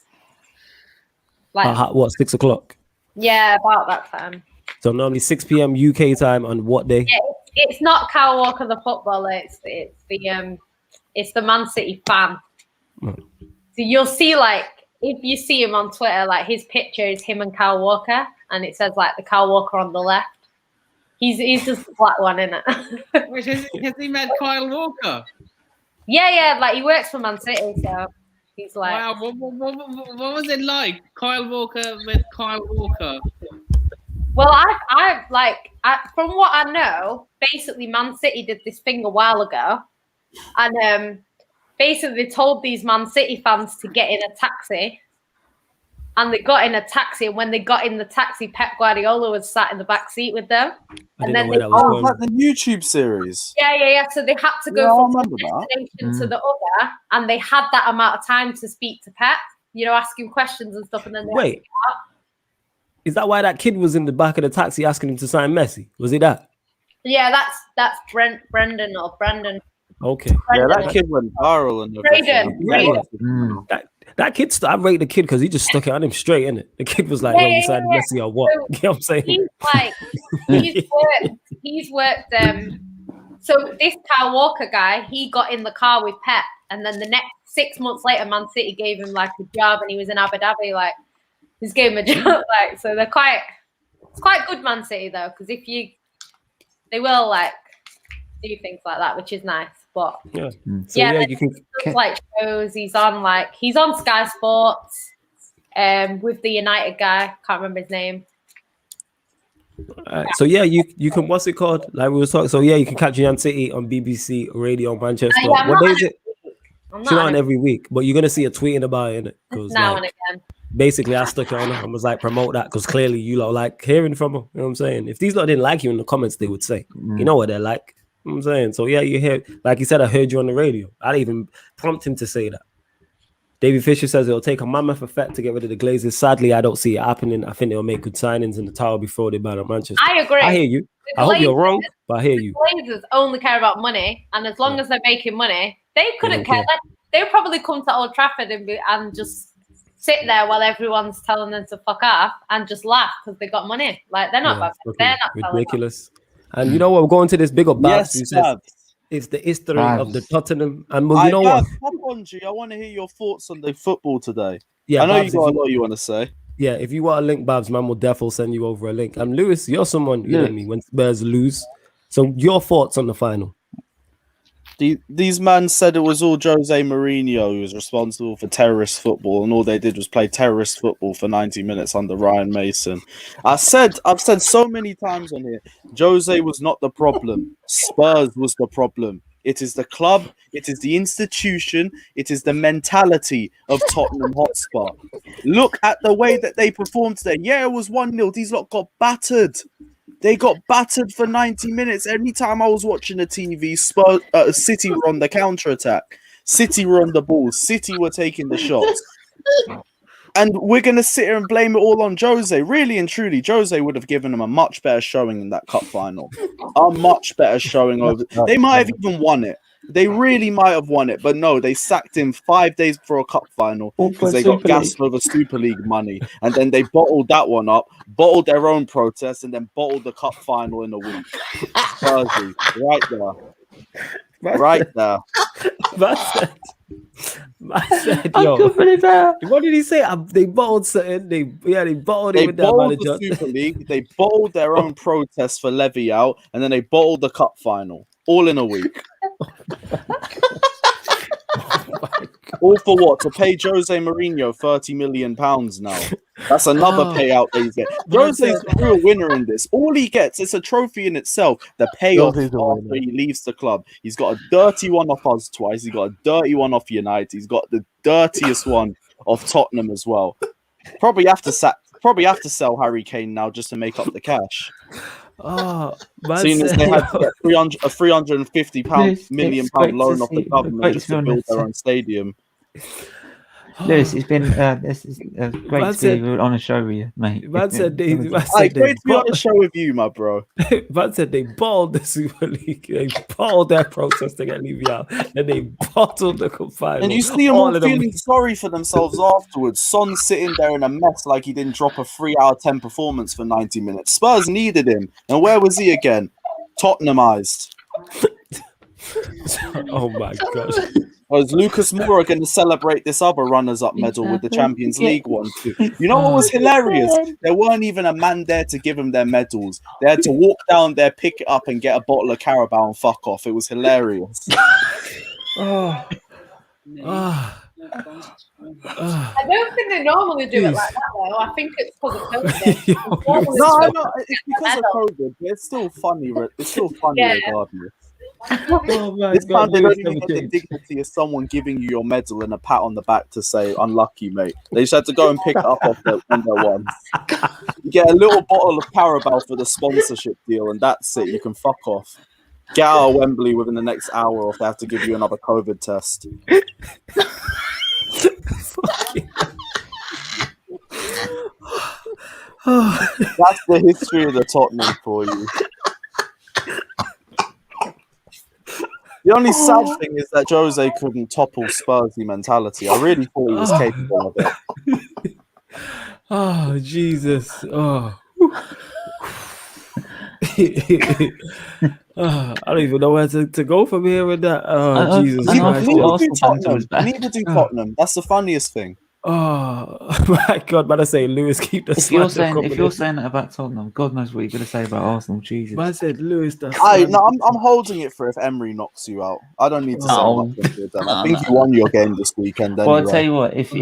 What, 6 o'clock? Yeah, about that time. So normally 6 p.m. UK time on what day? Yeah, it's not Kyle Walker the footballer. It's the Man City fan. So you'll see if you see him on Twitter, his picture is him and Kyle Walker, and it says the Kyle Walker on the left. He's just the black one, isn't it? Which has he met Kyle Walker? Yeah. He works for Man City, so he's wow. What was it like? Kyle Walker with Kyle Walker. Well, from what I know, basically Man City did this thing a while ago, and basically told these Man City fans to get in a taxi. And they got in a taxi, and when they got in the taxi, Pep Guardiola was sat in the back seat with them. And then they was that the YouTube series? Yeah. So they had to go from one destination to the other, and they had that amount of time to speak to Pep. You know, ask him questions and stuff, and then they had to get out. Is that why that kid was in the back of the taxi asking him to sign Messi? Was it that? Yeah, that's Brendan or Brandon. Okay. Brendan. Yeah, that kid went viral and everything. That kid, I rate the kid because he just stuck it on him straight, innit? The kid was like, you signed Messi or what? So you know what I'm saying? He's like, he's worked. So this Kyle Walker guy, he got in the car with Pep, and then the next 6 months later, Man City gave him like a job, and he was in Abu Dhabi, like, he's gave him a job, like, so it's quite good, Man City, though, because they will like do things like that, which is nice. But you can like shows. He's on Sky Sports, with the United guy. Can't remember his name. So you can, what's it called? Like we were talking. So you can catch Man City on BBC Radio Manchester. What day is it? It's not on every week, but you're gonna see a tweeting about it, innit? Now and again. Basically, I stuck it on her and was like, promote that, because clearly you lot like hearing from her. You know what I'm saying? If these lot didn't like you in the comments, they would say, you know what they're like. You know what I'm saying? So you hear, like you said, I heard you on the radio. I didn't even prompt him to say that. David Fisher says it'll take a mammoth effect to get rid of the Glazers. Sadly, I don't see it happening. I think they'll make good signings in the tower before they ban at Manchester. I agree. I hear you. I hope you're wrong, but I hear you. The Glazers only care about money, and as long as they're making money, they couldn't care. They would probably come to Old Trafford and just sit there while everyone's telling them to fuck off and just laugh because they got money. Like, they're not bad. They're not ridiculous. And you know what? We're going to this big up Babs. Yes, it's the history of the Tottenham. And you know what? I want to hear your thoughts on the football today. Yeah, I know you got a lot you want to say. Yeah, if you want a link, Babs, man, will definitely send you over a link. And Lewis, you're someone, you know me, when Spurs lose. So your thoughts on the final? These men said it was all Jose Mourinho who was responsible for terrorist football, and all they did was play terrorist football for 90 minutes under Ryan Mason. I've said so many times on here, Jose was not the problem. Spurs was the problem. It is the club, it is the institution, it is the mentality of Tottenham Hotspur. Look at the way that they performed today. Yeah, it was 1-0. These lot got battered. They got battered for 90 minutes. Every time I was watching the TV, City were on the counter-attack. City were on the ball. City were taking the shots. And we're going to sit here and blame it all on Jose. Really and truly, Jose would have given them a much better showing in that cup final. A much better showing. They might have even won it. They really might have won it, but no, they sacked him 5 days before a cup final because they got gassed over Super League money, and then they bottled that one up, bottled their own protest, and then bottled the cup final in a week. Thursday, right there. Yo, what did he say? They bottled something. They bottled it with that manager. The Super League. They bottled their own protest for Levy out, and then they bottled the cup final. All in a week. All for what? To pay Jose Mourinho £30 million now. That's another payout they get. Jose's the real winner in this. All he gets, it's a trophy in itself. The payoff after he leaves the club. He's got a dirty one off us twice. He's got a dirty one off United. He's got the dirtiest one off Tottenham as well. Probably have to sell Harry Kane now just to make up the cash. Seeing as they had to get a £350 million loan off the government just to build their own stadium. Lewis, it's been great to be on a show with you, mate. Great to be on a show with you, my bro. Man said they bottled the Super League, they bottled their protest to get Levy out, and they bottled the cup final. And you see them all feeling sorry for themselves afterwards. Son sitting there in a mess like he didn't drop a 3 out of 10 performance for 90 minutes. Spurs needed him, and where was he again? Tottenhamized. Oh my gosh. Was Lucas Moura going to celebrate this other runners-up medal with the Champions League one too? You know what was hilarious? There weren't even a man there to give them their medals. They had to walk down there, pick it up, and get a bottle of Carabao and fuck off. It was hilarious. I don't think they normally do it like that, though. I think it's because of COVID. No, it's because of COVID. But it's still funny. It's still funny regardless. Oh my This God, time they Lewis don't even never get the changed. dignity of someone giving you your medal and a pat on the back to say unlucky, mate. They just had to go and pick it up off their window once. You get a little bottle of CARABOA for the sponsorship deal, and that's it. You can fuck off. Get out of Wembley within the next hour, or if they have to give you another COVID test. That's the history of the Tottenham for you. The only sad thing is that Jose couldn't topple Spursy mentality. I really thought he was capable of it. Oh, Jesus. Oh. I don't even know where to go from here with that. Oh, Jesus Christ. Neither do Tottenham. That's the funniest thing. Oh my God, man! I say Lewis, keep the. If you're saying that about Tottenham, God knows what you're going to say about Arsenal. Jesus. Man said Lewis. I'm holding it for if Emery knocks you out. I don't need to say much. I think you won your game this weekend. Anyway. Well, I'll tell you what. If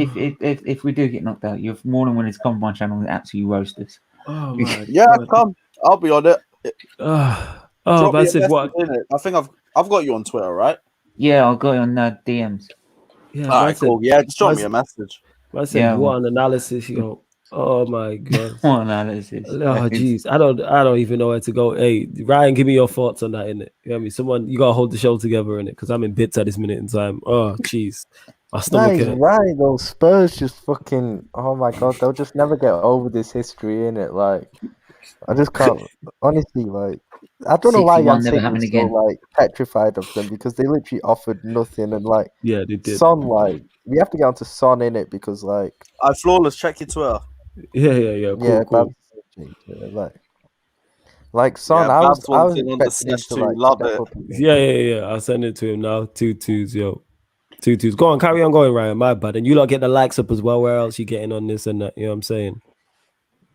we do get knocked out, you're more than willing to come on my channel and absolutely roast us. Oh my yeah, God. Come. I'll be on it. Man said what? I think I've got you on Twitter, right? Yeah, I've got you on DMs. Yeah, all right, cool. Yeah, just drop me a message. I said, what an analysis, yo. Oh my God. What analysis. Oh jeez. I don't even know where to go. Hey, Ryan, give me your thoughts on that, innit? You know what I mean? Someone, you gotta hold the show together, innit? Because I'm in bits at this minute in time. Oh jeez. My stomach hurt. Right, those Spurs just fucking, oh my God, they'll just never get over this history, innit? Like, I just can't, honestly, like, I don't know why Jan City is so, like, petrified of them, because they literally offered nothing, and, like, yeah, they did. Son, like, we have to get onto Son in it, because, like, Flawless, check your Twitter. Yeah. Cool. Like Son, I was expecting him to, like, love it. Yeah. I'll send it to him now. 2-2s, yo. 2-2s. Go on, carry on going, Ryan. My bad. And you lot get the likes up as well. Where else you getting on this and that? You know what I'm saying?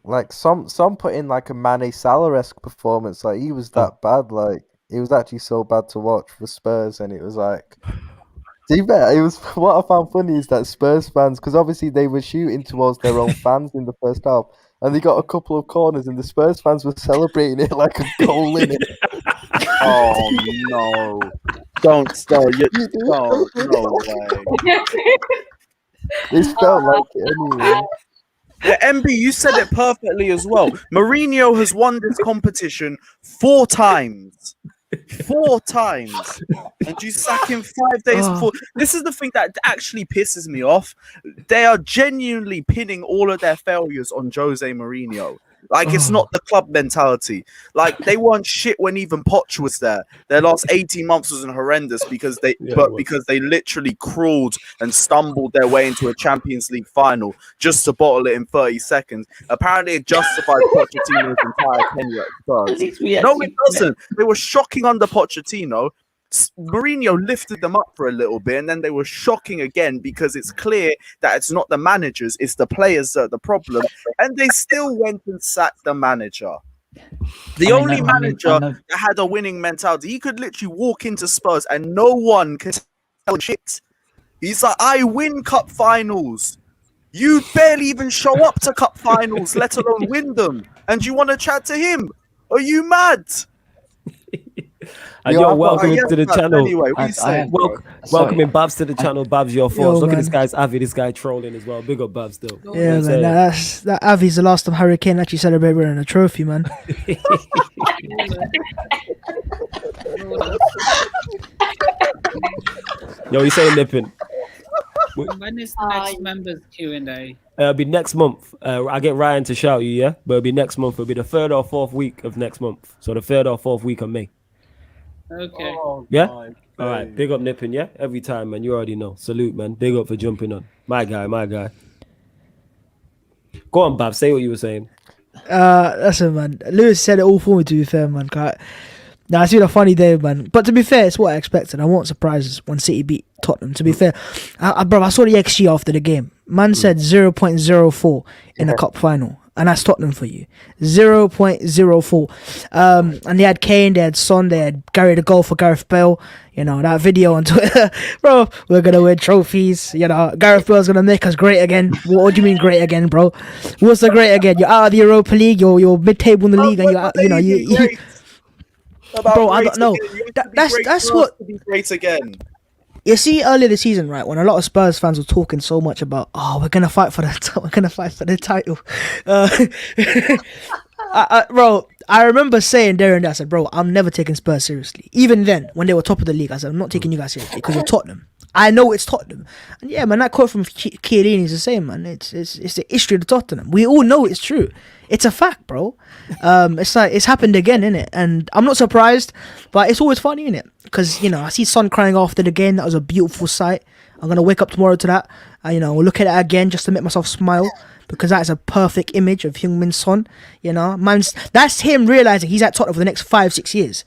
Like some put in like a Mane Salah-esque performance. Like he was that bad. Like it was actually so bad to watch for Spurs, and it was like. It was what I found funny is that Spurs fans, because obviously they were shooting towards their own fans in the first half, and they got a couple of corners, and the Spurs fans were celebrating it like a goal in it. Oh no! Don't start! No way! It felt like it anyway. Yeah, MB, you said it perfectly as well. Mourinho has won this competition 4 times. 4 times, and you sack him 5 days before. This is the thing that actually pisses me off. They are genuinely pinning all of their failures on Jose Mourinho. Like it's not the club mentality. Like they weren't shit when even Poch was there. Their last 18 months was horrendous because they literally crawled and stumbled their way into a Champions League final just to bottle it in 30 seconds. Apparently it justified Pochettino's entire tenure at Spurs. No, it doesn't. They were shocking under Pochettino. Mourinho lifted them up for a little bit, and then they were shocking again because it's clear that it's not the managers, it's the players that are the problem, and they still went and sacked the manager. The only manager that had a winning mentality, he could literally walk into Spurs and no one can tell shit. He's like, I win cup finals. You barely even show up to cup finals, let alone win them, and you want to chat to him? Are you mad? And you're welcome to the channel. Anyway, welcome in Babs to the channel. Babs, your thoughts. Look at this guy's Avi. This guy trolling as well. Big up Babs still. Yeah, man. That Avi's the last time Harry Kane actually celebrated winning a trophy, man. Yo, you saying Nippin? When is the next members Q&A? It'll be next month. I get Ryan to shout you, yeah? But it'll be next month. It'll be the 3rd or 4th week of next month. So the 3rd or 4th week of May. Okay. Yeah? All right. Big up Nippin, yeah? Every time, man. You already know. Salute, man. Big up for jumping on. My guy. Go on, Bab. Say what you were saying. Listen, man. Lewis said it all for me, to be fair, man. Now, it's been a funny day, man. But to be fair, it's what I expected. I wasn't surprised when City beat Tottenham. To be fair, bro, I saw the XG after the game. Man said 0.04 in the cup final. And that's Tottenham for you. 0.04. And they had Kane, they had Son, they had Gary the goal for Gareth Bale. You know, that video on Twitter. Bro, we're going to win trophies. You know, Gareth Bale's going to make us great again. What do you mean great again, bro? What's the great again? You're out of the Europa League. You're mid-table in the league. And you're out, About Bro, I great don't know. again. You have That- to be that's- great that's for what- us to be great again. You see, earlier this season, right, when a lot of Spurs fans were talking so much about, oh, we're gonna fight for the title. Bro, I remember saying there and there, I said, bro, I'm never taking Spurs seriously. Even then, when they were top of the league, I said, I'm not taking you guys seriously because you're Tottenham. I know it's Tottenham. And yeah, man, that quote from Chiellini is the same, man. It's the history of the Tottenham. We all know it's true. It's a fact, bro. It's like it's happened again, innit? And I'm not surprised, but it's always funny, innit? Because, you know, I see Son crying after the game. That was a beautiful sight. I'm gonna wake up tomorrow to that. You know, look at it again just to make myself smile, because that is a perfect image of Heung-min Son. You know, that's him realizing he's at Tottenham for the next 5-6 years.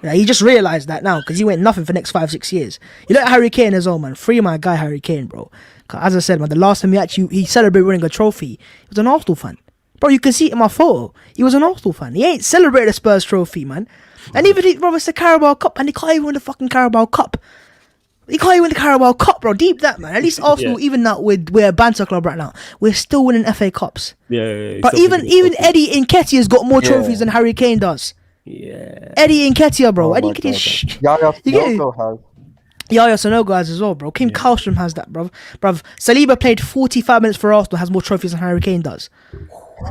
You know, he just realized that now because he went nothing for the next 5-6 years. You look at Harry Kane as well, man. Free my guy Harry Kane, bro. 'Cause as I said, man, the last time he celebrated winning a trophy, he was an Arsenal fan. Bro, you can see it in my photo. He was an Arsenal fan. He ain't celebrated a Spurs trophy, man. And even bro, it's the Carabao Cup, and he can't even win the fucking Carabao Cup. He can't even win the Carabao Cup, bro. Deep that, man. At least Arsenal, even now we're a banter club right now, we're still winning FA Cups. Yeah. But even Eddie Nketiah's got more trophies than Harry Kane does. Yeah. Eddie Nketiah, bro. Oh Eddie my Nketiah. God. Yaya You get it? Sanogo has. Yaya Sanogo has as well, bro. Kim Karlstrom has that, bro. Bruv, Saliba played 45 minutes for Arsenal, has more trophies than Harry Kane does.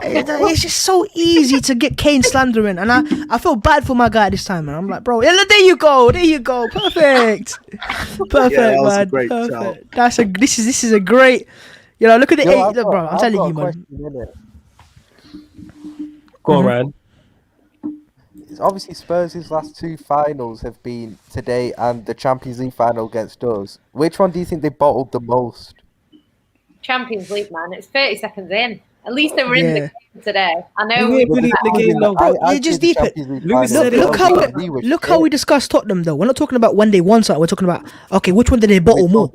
It's just so easy to get Kane slandering, and I feel bad for my guy this time, man. I'm like, bro, yeah, there you go, perfect, that was a man, great perfect. This is a great, you know, look at the Yo, look, bro. I'm telling you, man. Go on, Ryan. Obviously, Spurs' last two finals have been today and the Champions League final against us. Which one do you think they bottled the most? Champions League, man. It's 30 seconds in. At least they were in the game today. I know. We ain't really in the game, though. Bro, I you just say the deep it. Champions League Lewis final said it. was Look how we discussed Tottenham, though. We're not talking about when they won something. We're talking about, okay, which one did they bottle more?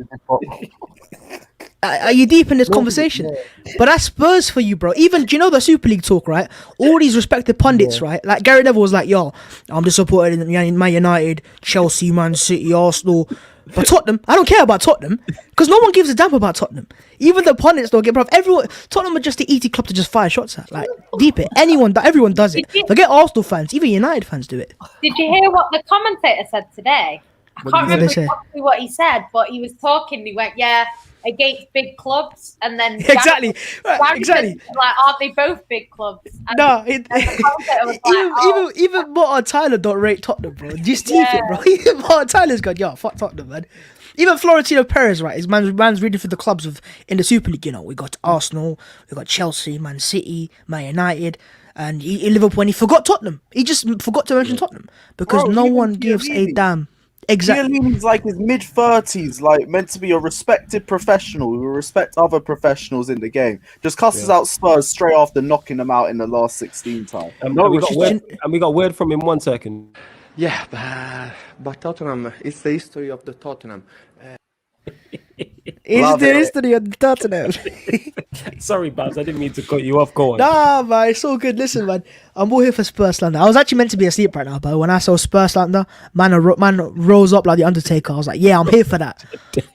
Are you deep in this conversation? But that's Spurs for you, bro. Even, do you know the Super League talk, right? All these respected pundits, right? Like Gary Neville was like, yo, I'm disappointed in Man United, Chelsea, Man City, Arsenal. But Tottenham, I don't care about Tottenham because no one gives a damn about Tottenham. Even the pundits don't get, bro. Tottenham are just the easy club to just fire shots at. Like, deep it. Everyone does it. Forget Arsenal fans. Even United fans do it. Did you hear what the commentator said today? I can't remember exactly what he said, but he was talking. He went, yeah, against big clubs, and then Exactly. Exactly. Like, aren't they both big clubs? And No, the commentator was like, even Martin Tyler don't rate Tottenham, bro. Just deep it, bro. Even Martin Tyler's gone, yo, fuck Tottenham, man. Even Florentino Perez, right? His man's reading through the clubs in the Super League. You know, we got Arsenal, we got Chelsea, Man City, Man United, and in Liverpool. And he forgot Tottenham. He just forgot to mention Tottenham because no one gives a damn. Exactly. Chiellini's like his mid-30s, like meant to be a respected professional who will respect other professionals in the game. Just cusses out Spurs straight after knocking them out in the last 16 time. And we got word from him 1 second. Yeah, but Tottenham, it's the history of the Tottenham. It's the history of Tottenham. Sorry, Babs, I didn't mean to cut you off. Go on. Nah, man, it's all good. Listen, man, I'm all here for Spurs slander. I was actually meant to be asleep right now, but when I saw Spurs slander, man rose up like the Undertaker. I was like, yeah, I'm here for that.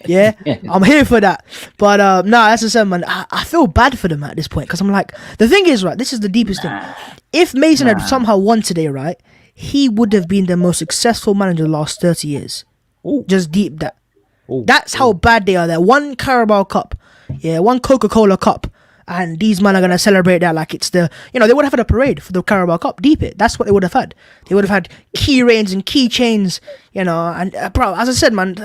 Yeah, I'm here for that. But nah, as I said, man, I feel bad for them at this point because I'm like, the thing is, right, this is the deepest thing. If Mason had somehow won today, right, he would have been the most successful manager the last 30 years. Ooh. Just deep that. Ooh. That's how bad they are. There, one Carabao Cup, one Coca-Cola Cup, and these men are gonna celebrate that like it's the, they would have had a parade for the Carabao Cup. Deep it. That's what they would have had. They would have had key reins and key chains, and bro, as I said, man,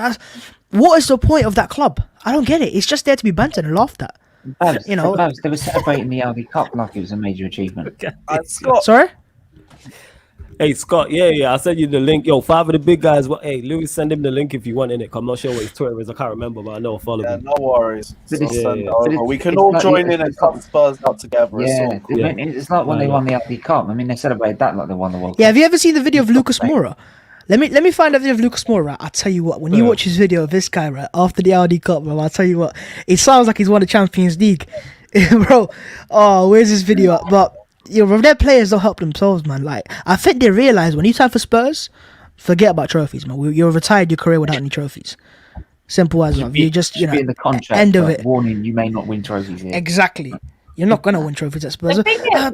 what is the point of that club? I don't get it. It's just there to be bantered and laughed at. Babs, they were celebrating the LD Cup like it was a major achievement. Scott, Sorry. Hey, Scott, yeah, I'll send you the link. Yo, 5 of the big guys. Well, hey, Louis, send him the link if you want in it. I'm not sure what his Twitter is. I can't remember, but I know I'll follow him. no worries. Yeah. We can all join in and cut Spurs out together. Yeah, it's like when they won the LD Cup. I mean, they celebrated that like they won the World Cup. Yeah, have you ever seen the video of Lucas Moura? Let me find a video of Lucas Moura. Right? I'll tell you what. When you watch his video of this guy, right, after the LD Cup, bro, I'll tell you what. It sounds like he's won the Champions League, bro. Oh, where's this video at? But their players don't help themselves, man. Like, I think they realize when you sign for Spurs, forget about trophies, man. You're retired your career without any trophies. Simple as that. You just, in the contract, end of it. Warning: you may not win trophies here. Exactly. You're not gonna win trophies at Spurs. The thing is,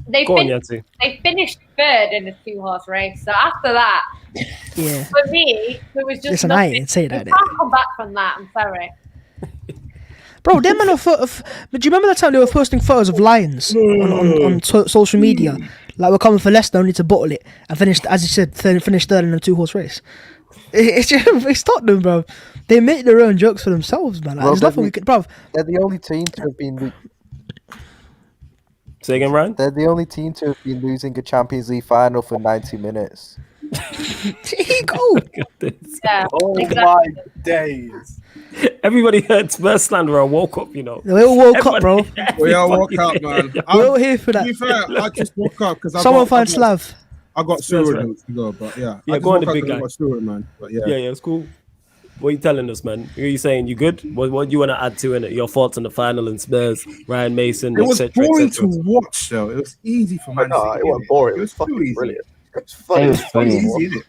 they Go on, finished, Yancy. they finished third in the 2-horse race. So after that, Yeah. for me, there was just Listen, I nothing. ain't say You that. can't come back from that. I'm sorry. Bro, them man but do you remember that time they were posting photos of lions on social media? Like, we're coming for Leicester, only to bottle it and finished, as you said, finished third in a 2-horse race. It's Tottenham, bro. They make their own jokes for themselves, man. Like, Well, there's nothing we could, bro. They're the only team to have been. Say again, Ryan. They're the only team to have been losing a Champions League final for 90 minutes. Here you go. Yeah, Oh exactly. my days! Everybody heard Spurs slander and woke up, you know. We all woke up, bro. We all woke up, man. We're all here for To that. be fair, I just woke up because Someone find Slav. I got sewer notes to go, but yeah. Yeah, I go on, the just woke up big 'cause I guy. got sewer, man. But yeah. Yeah, it's cool. What are you telling us, man? What are you saying? You good? What do you want to add to it? Your thoughts on the final and Spurs, Ryan Mason, It was etc. boring to watch, though. It was easy for Man No, City. it wasn't boring. It was too fucking easy. brilliant. It was It funny. was It was brilliant. easy, innit?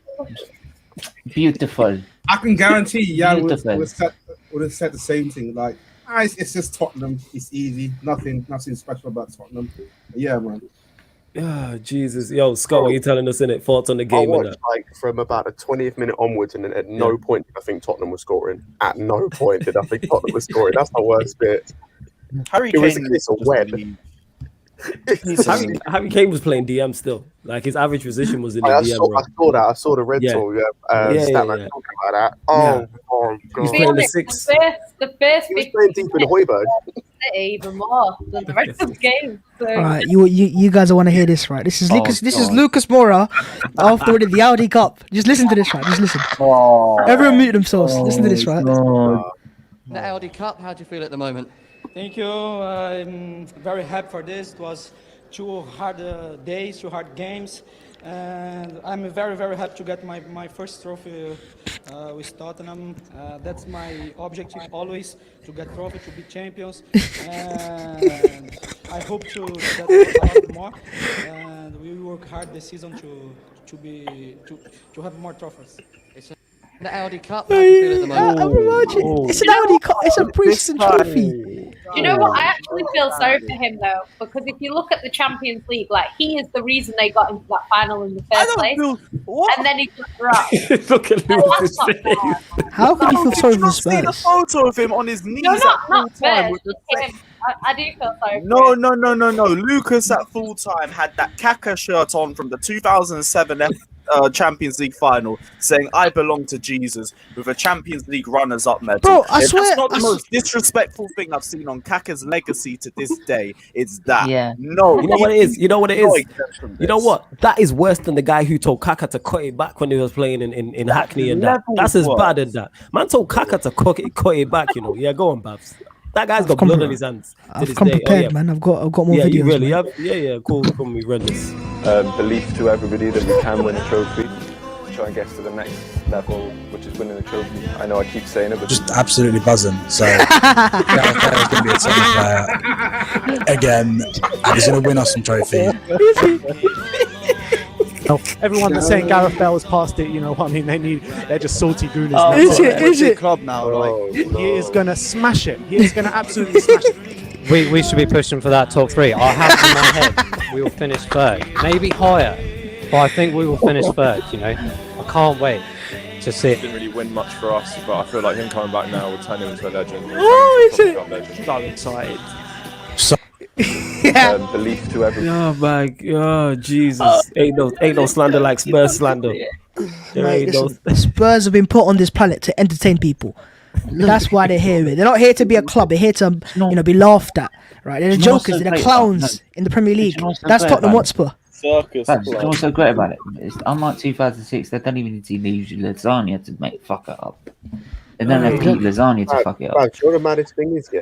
Beautiful. I can guarantee Jan would Beautiful. have said the same thing. Like, it's just Tottenham. It's easy. Nothing special about Tottenham. But yeah, man. Ah, Jesus. Yo, Scott, what are you telling us in it? Thoughts on the I game and watched that? like from about the 20th minute onwards, and then at no point did I think Tottenham was scoring. At no point did I think Tottenham was scoring. That's the worst bit. Harry It was Kane a case of just web. leave. Harry Kane was playing DM still. Like, his average position was in the I DM saw role. that. I saw the red Yeah. tool. Yeah, stat man yeah. talking about that. Oh, oh He's god. To be playing the honest, six. the first He was 50 playing deep in Hoiberg. City even more than the rest of the game. So. All right, you guys want to hear this, right? This is Lucas. This is God. Lucas Moura after winning the Audi Cup. Just listen to this, right? Just listen. Everyone mute themselves. Listen to this, right? The Audi Cup, how do you feel at the moment? Thank you. I'm very happy for this. It was 2 hard days, 2 hard games. And I'm very, very happy to get my first trophy with Tottenham. That's my objective always, to get trophy, to be champions. And I hope to get a lot more. And we will work hard this season to have more trophies. The Audi Cup, how do you feel at the moment? It's an Audi Cup. It's a pre-season trophy. Do you know what? I actually feel sorry for him though, because if you look at the Champions League, like, he is the reason they got into that final in the first place, and then he got dropped. Look at And Lucas. that's not fair. How can you feel sorry for See the Spurs? photo of him on his knees No, at not full time fair. with the Him. I do feel sorry for him. No. Lucas at full time had that Kaka shirt on from the 2007 Champions League final, saying "I belong to Jesus" with a Champions League runners-up medal. Bro, I If swear- that's not the I most disrespectful thing I've seen on Kaka's legacy to this day. It's that. Yeah. No, You know what it is? You know what it no is? exemption from You know this. what? That is worse than the guy who told Kaka to cut it back when he was playing in Hackney and that. level That's as worse. bad as that. Man told Kaka to cut it back, you know. Yeah, go on, Babs. That guy's got come blood pre- on his hands. to I've this come day. prepared, man. I've got more Yeah, videos. you really man. have. Yeah, cool. Come, we read this. Belief to everybody that we can win a trophy. Try and get to the next level, which is winning a trophy. I know I keep saying it, but Just absolutely buzzing. So Gareth Bale's going to be a Tottenham player again, and he's going to win us some trophy. Everyone that's saying Gareth Bale's past it, you know what I mean? They're just salty gooners. Oh, now. Is it? Is it? Club now, He is gonna smash it. He is gonna absolutely smash it. We should be pushing for that top 3. I have in my head we will finish 3rd, maybe higher, but I think we will finish 3rd. You know, I can't wait to see it. didn't really win much for us. But I feel like him coming back now will turn him into a legend. Oh, is it? So excited. Yeah. Belief to everybody. Oh my God, Jesus! Ain't no slander like Spurs slander. There Mate, ain't no. listen, Spurs have been put on this planet to entertain people. That's why they're here. They're not here to be a club. They're here to, be laughed at. Right? They're the Do you know what's jokers. so They're the great clowns about- in the Premier Do you League. know what's so That's great Tottenham about Hotspur. Circus. Babs, you know what's so great about it? It's unlike 2006, they don't even need to use lasagna to fuck it up. They don't have to eat lasagna to fuck it up. Man, you know what the maddest thing is, yeah?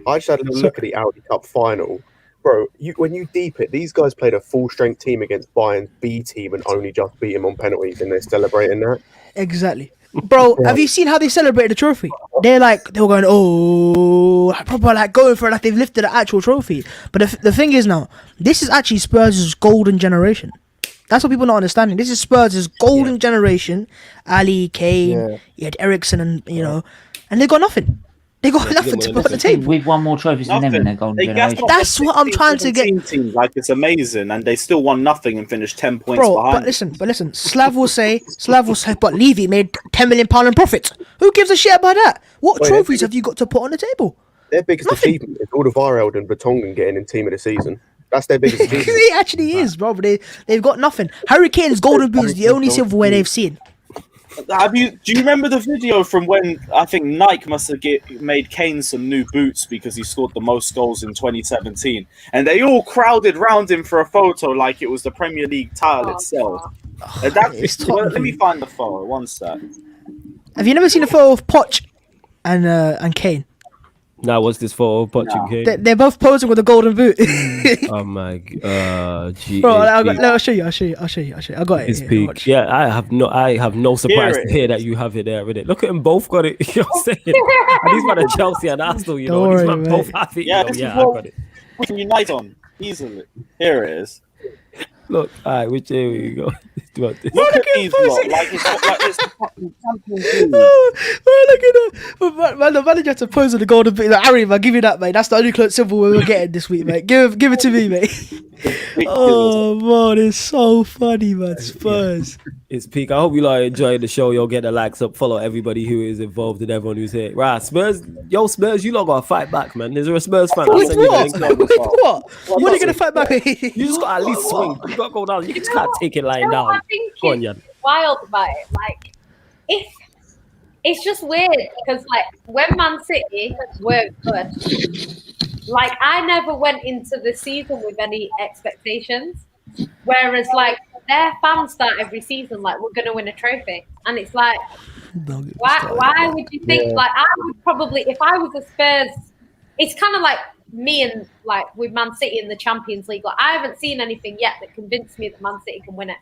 I just had a little look at the Audi Cup final. Bro, when you deep it, these guys played a full-strength team against Bayern's B team and only just beat him on penalties, and they're celebrating that. Exactly. Bro, have you seen how they celebrated the trophy? They were going, proper going for it like they've lifted an actual trophy. But the thing is now, this is actually Spurs' golden generation. That's what people are not understanding. This is Spurs' golden generation. Ali, Kane, you had Ericsson, and and they got nothing. They got nothing to put on the table. We've won more trophies than them in their golden generation. That's what I'm trying to get. Teams like it's amazing, and they still won nothing and finished 10 points Bro, behind. but listen. Slav will say, but Levy made £10 million in profits. Who gives a shit about that? What trophies have you got to put on the table? Their biggest achievement is all the Vareld and Vertonghen getting in team of the season. That's their biggest achievement. It actually is, bro. But they've got nothing. Harry Kane's golden boot is the only silverware they've seen. Do you remember the video from when I think Nike must have made Kane some new boots because he scored the most goals in 2017, and they all crowded round him for a photo like it was the Premier League title itself. Let me find the photo. One sec. Have you never seen a photo of Poch and Kane? Now, what's this photo of Poch and Kane? They're both posing with a golden boot. Oh my god, bro! I'll show you. I got it. It's peak. Yeah, I have no surprise to hear that you have it there with it. Look at them both got it. You know what I'm saying? And these man are Chelsea and Arsenal. You know, these man both have it. Yeah, I got it. We can unite on easily. Here it is. Look, all right, which way we go? Look at these lot, like it's fucking Champions League. Look at that. Man, the manager had to pose with the golden boot. Like, Harry, man, give me that, mate. That's the only close silverware we're getting this week, mate. Give it to me, mate. Oh, man, it's so funny, man. Spurs. It's peak. I hope you like enjoying the show. You'll get the likes up. Follow everybody who is involved and everyone who's here. Right, Spurs. Yo, Spurs, you lot gotta fight back, man. Is there a Spurs fan? With what? What are you gonna fight back? You just gotta at least swing. You gotta go down. You just can't take it lying down. Go on, Jan. Wild about it. Like, if it's just weird because, like, when Man City were good, like, I never went into the season with any expectations. Whereas, like, their fans start every season like, we're gonna win a trophy, and it's like, why would you think? Yeah. Like, I would probably, if I was a Spurs, it's kind of like me and like with Man City in the Champions League. Like, I haven't seen anything yet that convinced me that Man City can win it.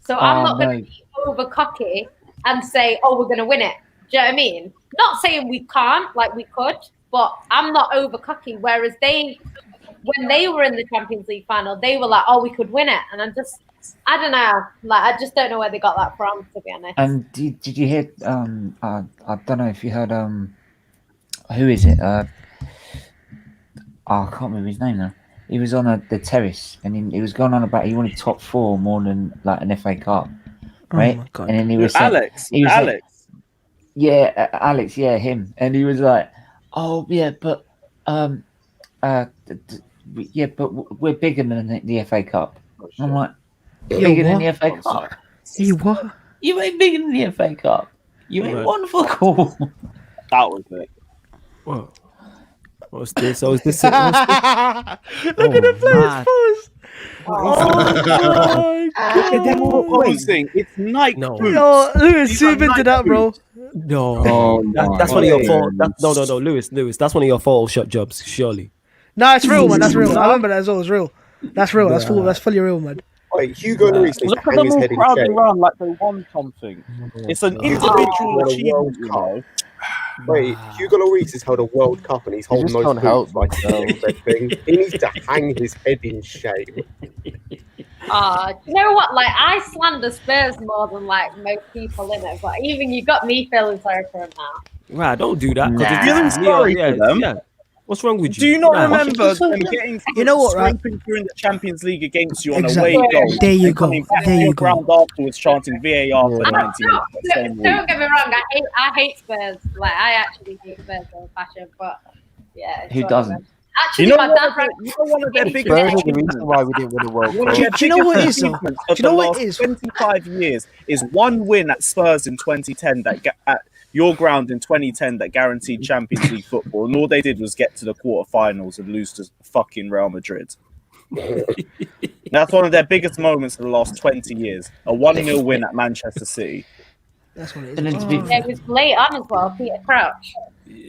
So I'm not going to be over cocky and say, oh, we're going to win it. Do you know what I mean? Not saying we can't, like we could, but I'm not over cocky. Whereas when they were in the Champions League final, they were like, oh, we could win it. And I don't know. Like, I just don't know where they got that from, to be honest. And did you hear, I don't know if you heard, who is it? I can't remember his name now. He was on the terrace, and he was going on about he wanted top 4 more than like an FA Cup, right? Oh my God. And then he was Alex. Alex, yeah, him. And he was like, "Oh yeah, but we're bigger than the FA Cup." I'm like, "Bigger than the FA Cup? You what? You ain't bigger than the FA Cup. You ain't won football." That was it. What? What's this? So is this? Look at the players pose. Oh They're all posing. It's Nike. No, Lewis, zoom into that, bro. No, that's one of your fault. No, Lewis. That's one of your fall shot jobs, surely. No, it's real, man. That's real. I remember that as well. It's real. That's real. That's fully real, man. Wait, Hugo Lloris look at them all crowding around like they won something. It's an individual achievement, you know. Wait, Hugo Lloris has held a World Cup and he's holding those boots like thing. He needs to hang his head in shame. Do you know what? Like, I slander Spurs more than like most people in it, but even you got me feeling sorry for him now. Right, don't do that. You're feeling sorry for them. Yeah. What's wrong with you? Do you not remember them getting scraping through in the Champions League against you on Exactly. away goal? There you go. Coming back There to you your go. ground afterwards, chanting VAR for 90 minutes. Don't get me wrong. I hate Spurs. Like, I actually hate Spurs in fashion, but yeah. Who doesn't? Actually, my dad ran. One of their biggest Spurs are the reason why we didn't win the World Cup. Do you know what it is, though? Do you know what it is? 25 years is one win at Spurs in 2010 at your ground in 2010 that guaranteed Champions League football, and all they did was get to the quarterfinals and lose to fucking Real Madrid. That's one of their biggest moments of the last 20 years. A 1-0 win at Manchester City. That's what it is. And then to be It was late on as well, Peter Crouch.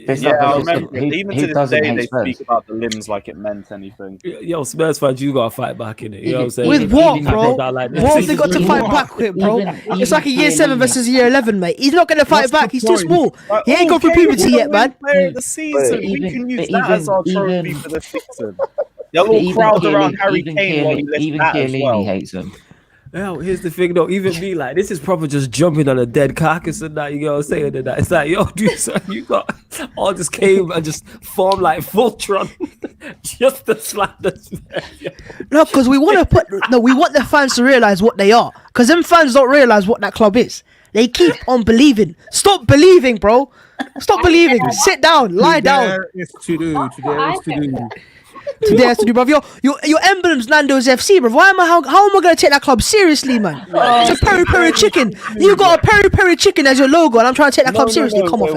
I remember. Even to this day, they Spurs. speak about the limbs like it meant anything. Yo, Spurs fans, you gotta fight back in it. You know what I'm saying? With what, bro? Like What have they got to fight back with, bro? It's like a year 7 versus a year 11, mate. He's not gonna fight back. He's too small. He ain't gone through puberty yet, man. Player of the season. We can use that as our trophy for the season. They'll all crowd around Harry Kane while he lifts that as well. hates them. Yo, here's the thing though, even me, like, this is proper just jumping on a dead carcass and that, you know what I'm saying? And that. It's like, yo, dude, son, you got all just came and just formed like Voltron, just the slander. No, because we want the fans to realize what they are. Because them fans don't realize what that club is. They keep on believing. Stop believing, bro. Stop believing. Sit down. Lie down. Today is to do. Today has to do, bro. Your emblem's Nando's FC, bro. How am I gonna take that club seriously, man? It's a peri chicken. You got a peri chicken as your logo, and I'm trying to take that club seriously. Come off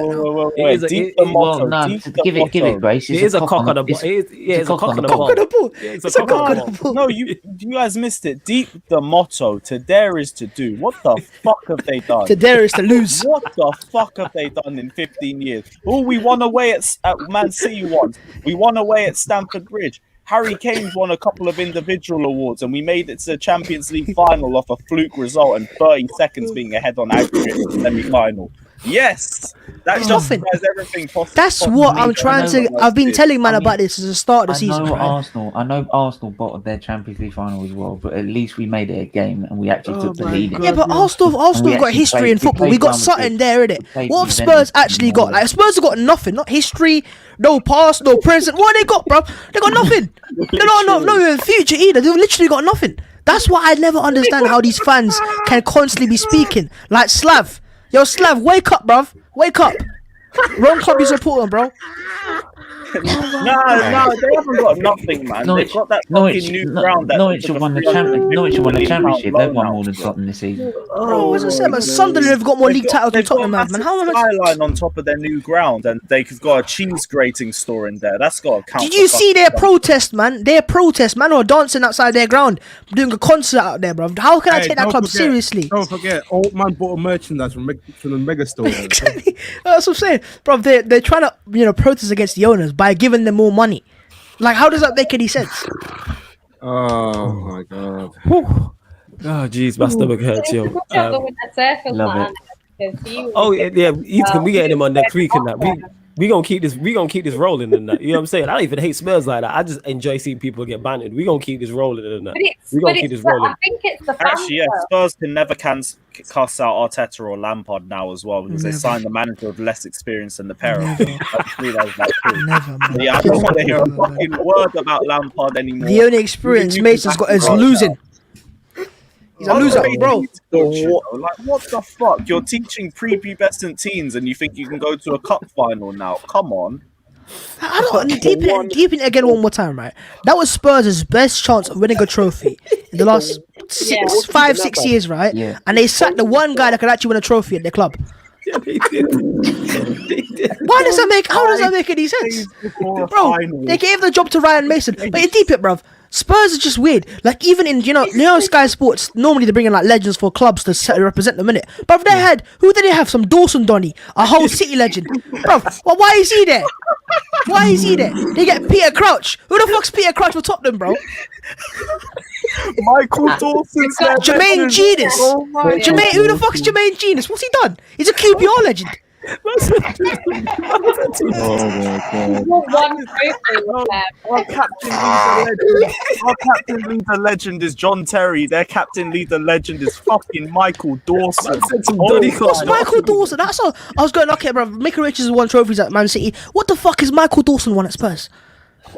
it now. Give it grace. It is a cock on the ball. It's a cock on the ball. It's a cock on the ball. No, you guys missed it. Deep the motto. To dare is to do. What the fuck have they done? To dare is to lose. What the fuck have they done in 15 years? Oh, we won away at Man City once. We won away at Stamford Bridge. Harry Kane's won a couple of individual awards, and we made it to the Champions League final off a fluke result and 30 seconds being ahead on aggregate in the semi-final. Yes, that justifies everything possible. That's what I'm trying to. I've been telling man about this since the start of the season. I know Arsenal bottled their Champions League final as well, but at least we made it a game and we actually took the lead. Yeah, but Arsenal got history in football. We got something there, innit? What have Spurs actually got? Like Spurs have got nothing, not history, no past, no present. What they got, bro? They got nothing. They got no future either. They've literally got nothing. That's why I never understand how these fans can constantly be speaking like Slav. Yo, Slav, wake up, bruv. Wake up. Wrong club you supporting, bro. No, they haven't got nothing, man. They've got that fucking new ground. Norwich won the championship. They've won more than Tottenham this season. Bro, as I said, man, Sunderland have got more league titles than Tottenham have, man. How am I? Skyline on top of their new ground, and they've got a cheese grating store in there. That's got to count. Did you see their protest, man? Their protest, man, were dancing outside their ground, doing a concert out there, bro. How can I take that club seriously? Don't forget, old man bought a merchandise from the mega store. Exactly. That's what I'm saying, bro. They're trying to protest against the owners by giving them more money. Like, how does that make any sense? Oh my god. Oh jeez, my stomach hurts, yo. Love it. Oh yeah, Ethan, we getting him on next week and that. We gonna keep this rolling and that. You know what I'm saying? I don't even hate Spurs like that. I just enjoy seeing people get bantered. We gonna keep this rolling and that. We gonna keep this rolling. I think it's the fans. Actually, yeah, Spurs can never cuss out Arteta or Lampard now as well because they signed the manager with less experience than the pair of them. Yeah, I don't want to hear a fucking word about Lampard anymore. The only experience Mason's got is losing. He's a loser, bro. Like, what the fuck? You're teaching prepubescent teens and you think you can go to a cup final now? Come on. I don't deep in again one more time, right? That was Spurs' best chance of winning a trophy in the last 5-6 years, right? Yeah. And they sacked the one guy that could actually win a trophy at their club. Yeah, they did. How does that make any sense? Bro, they gave the job to Ryan Mason. But you deep it, bruv. Spurs are just weird. Like, even in, you know Sky Sports, normally they bring in like legends for clubs to represent them in it. But they had, who did they have? Some Dawson Donny, a whole City legend. Bro, well, why is he there? Why is he there? They get Peter Crouch. Who the fuck's Peter Crouch for Tottenham, bro? Michael Dawson's there. Jermaine Genius. Who the fuck's Jermaine Genius? What's he done? He's a QPR legend. Oh my god. Our captain leader legend is John Terry. Their captain leader legend is fucking Michael Dawson. What's Michael Dawson? That's all. I was going, okay, bro. Michael Richards won trophies at Man City. What the fuck is Michael Dawson won at Spurs?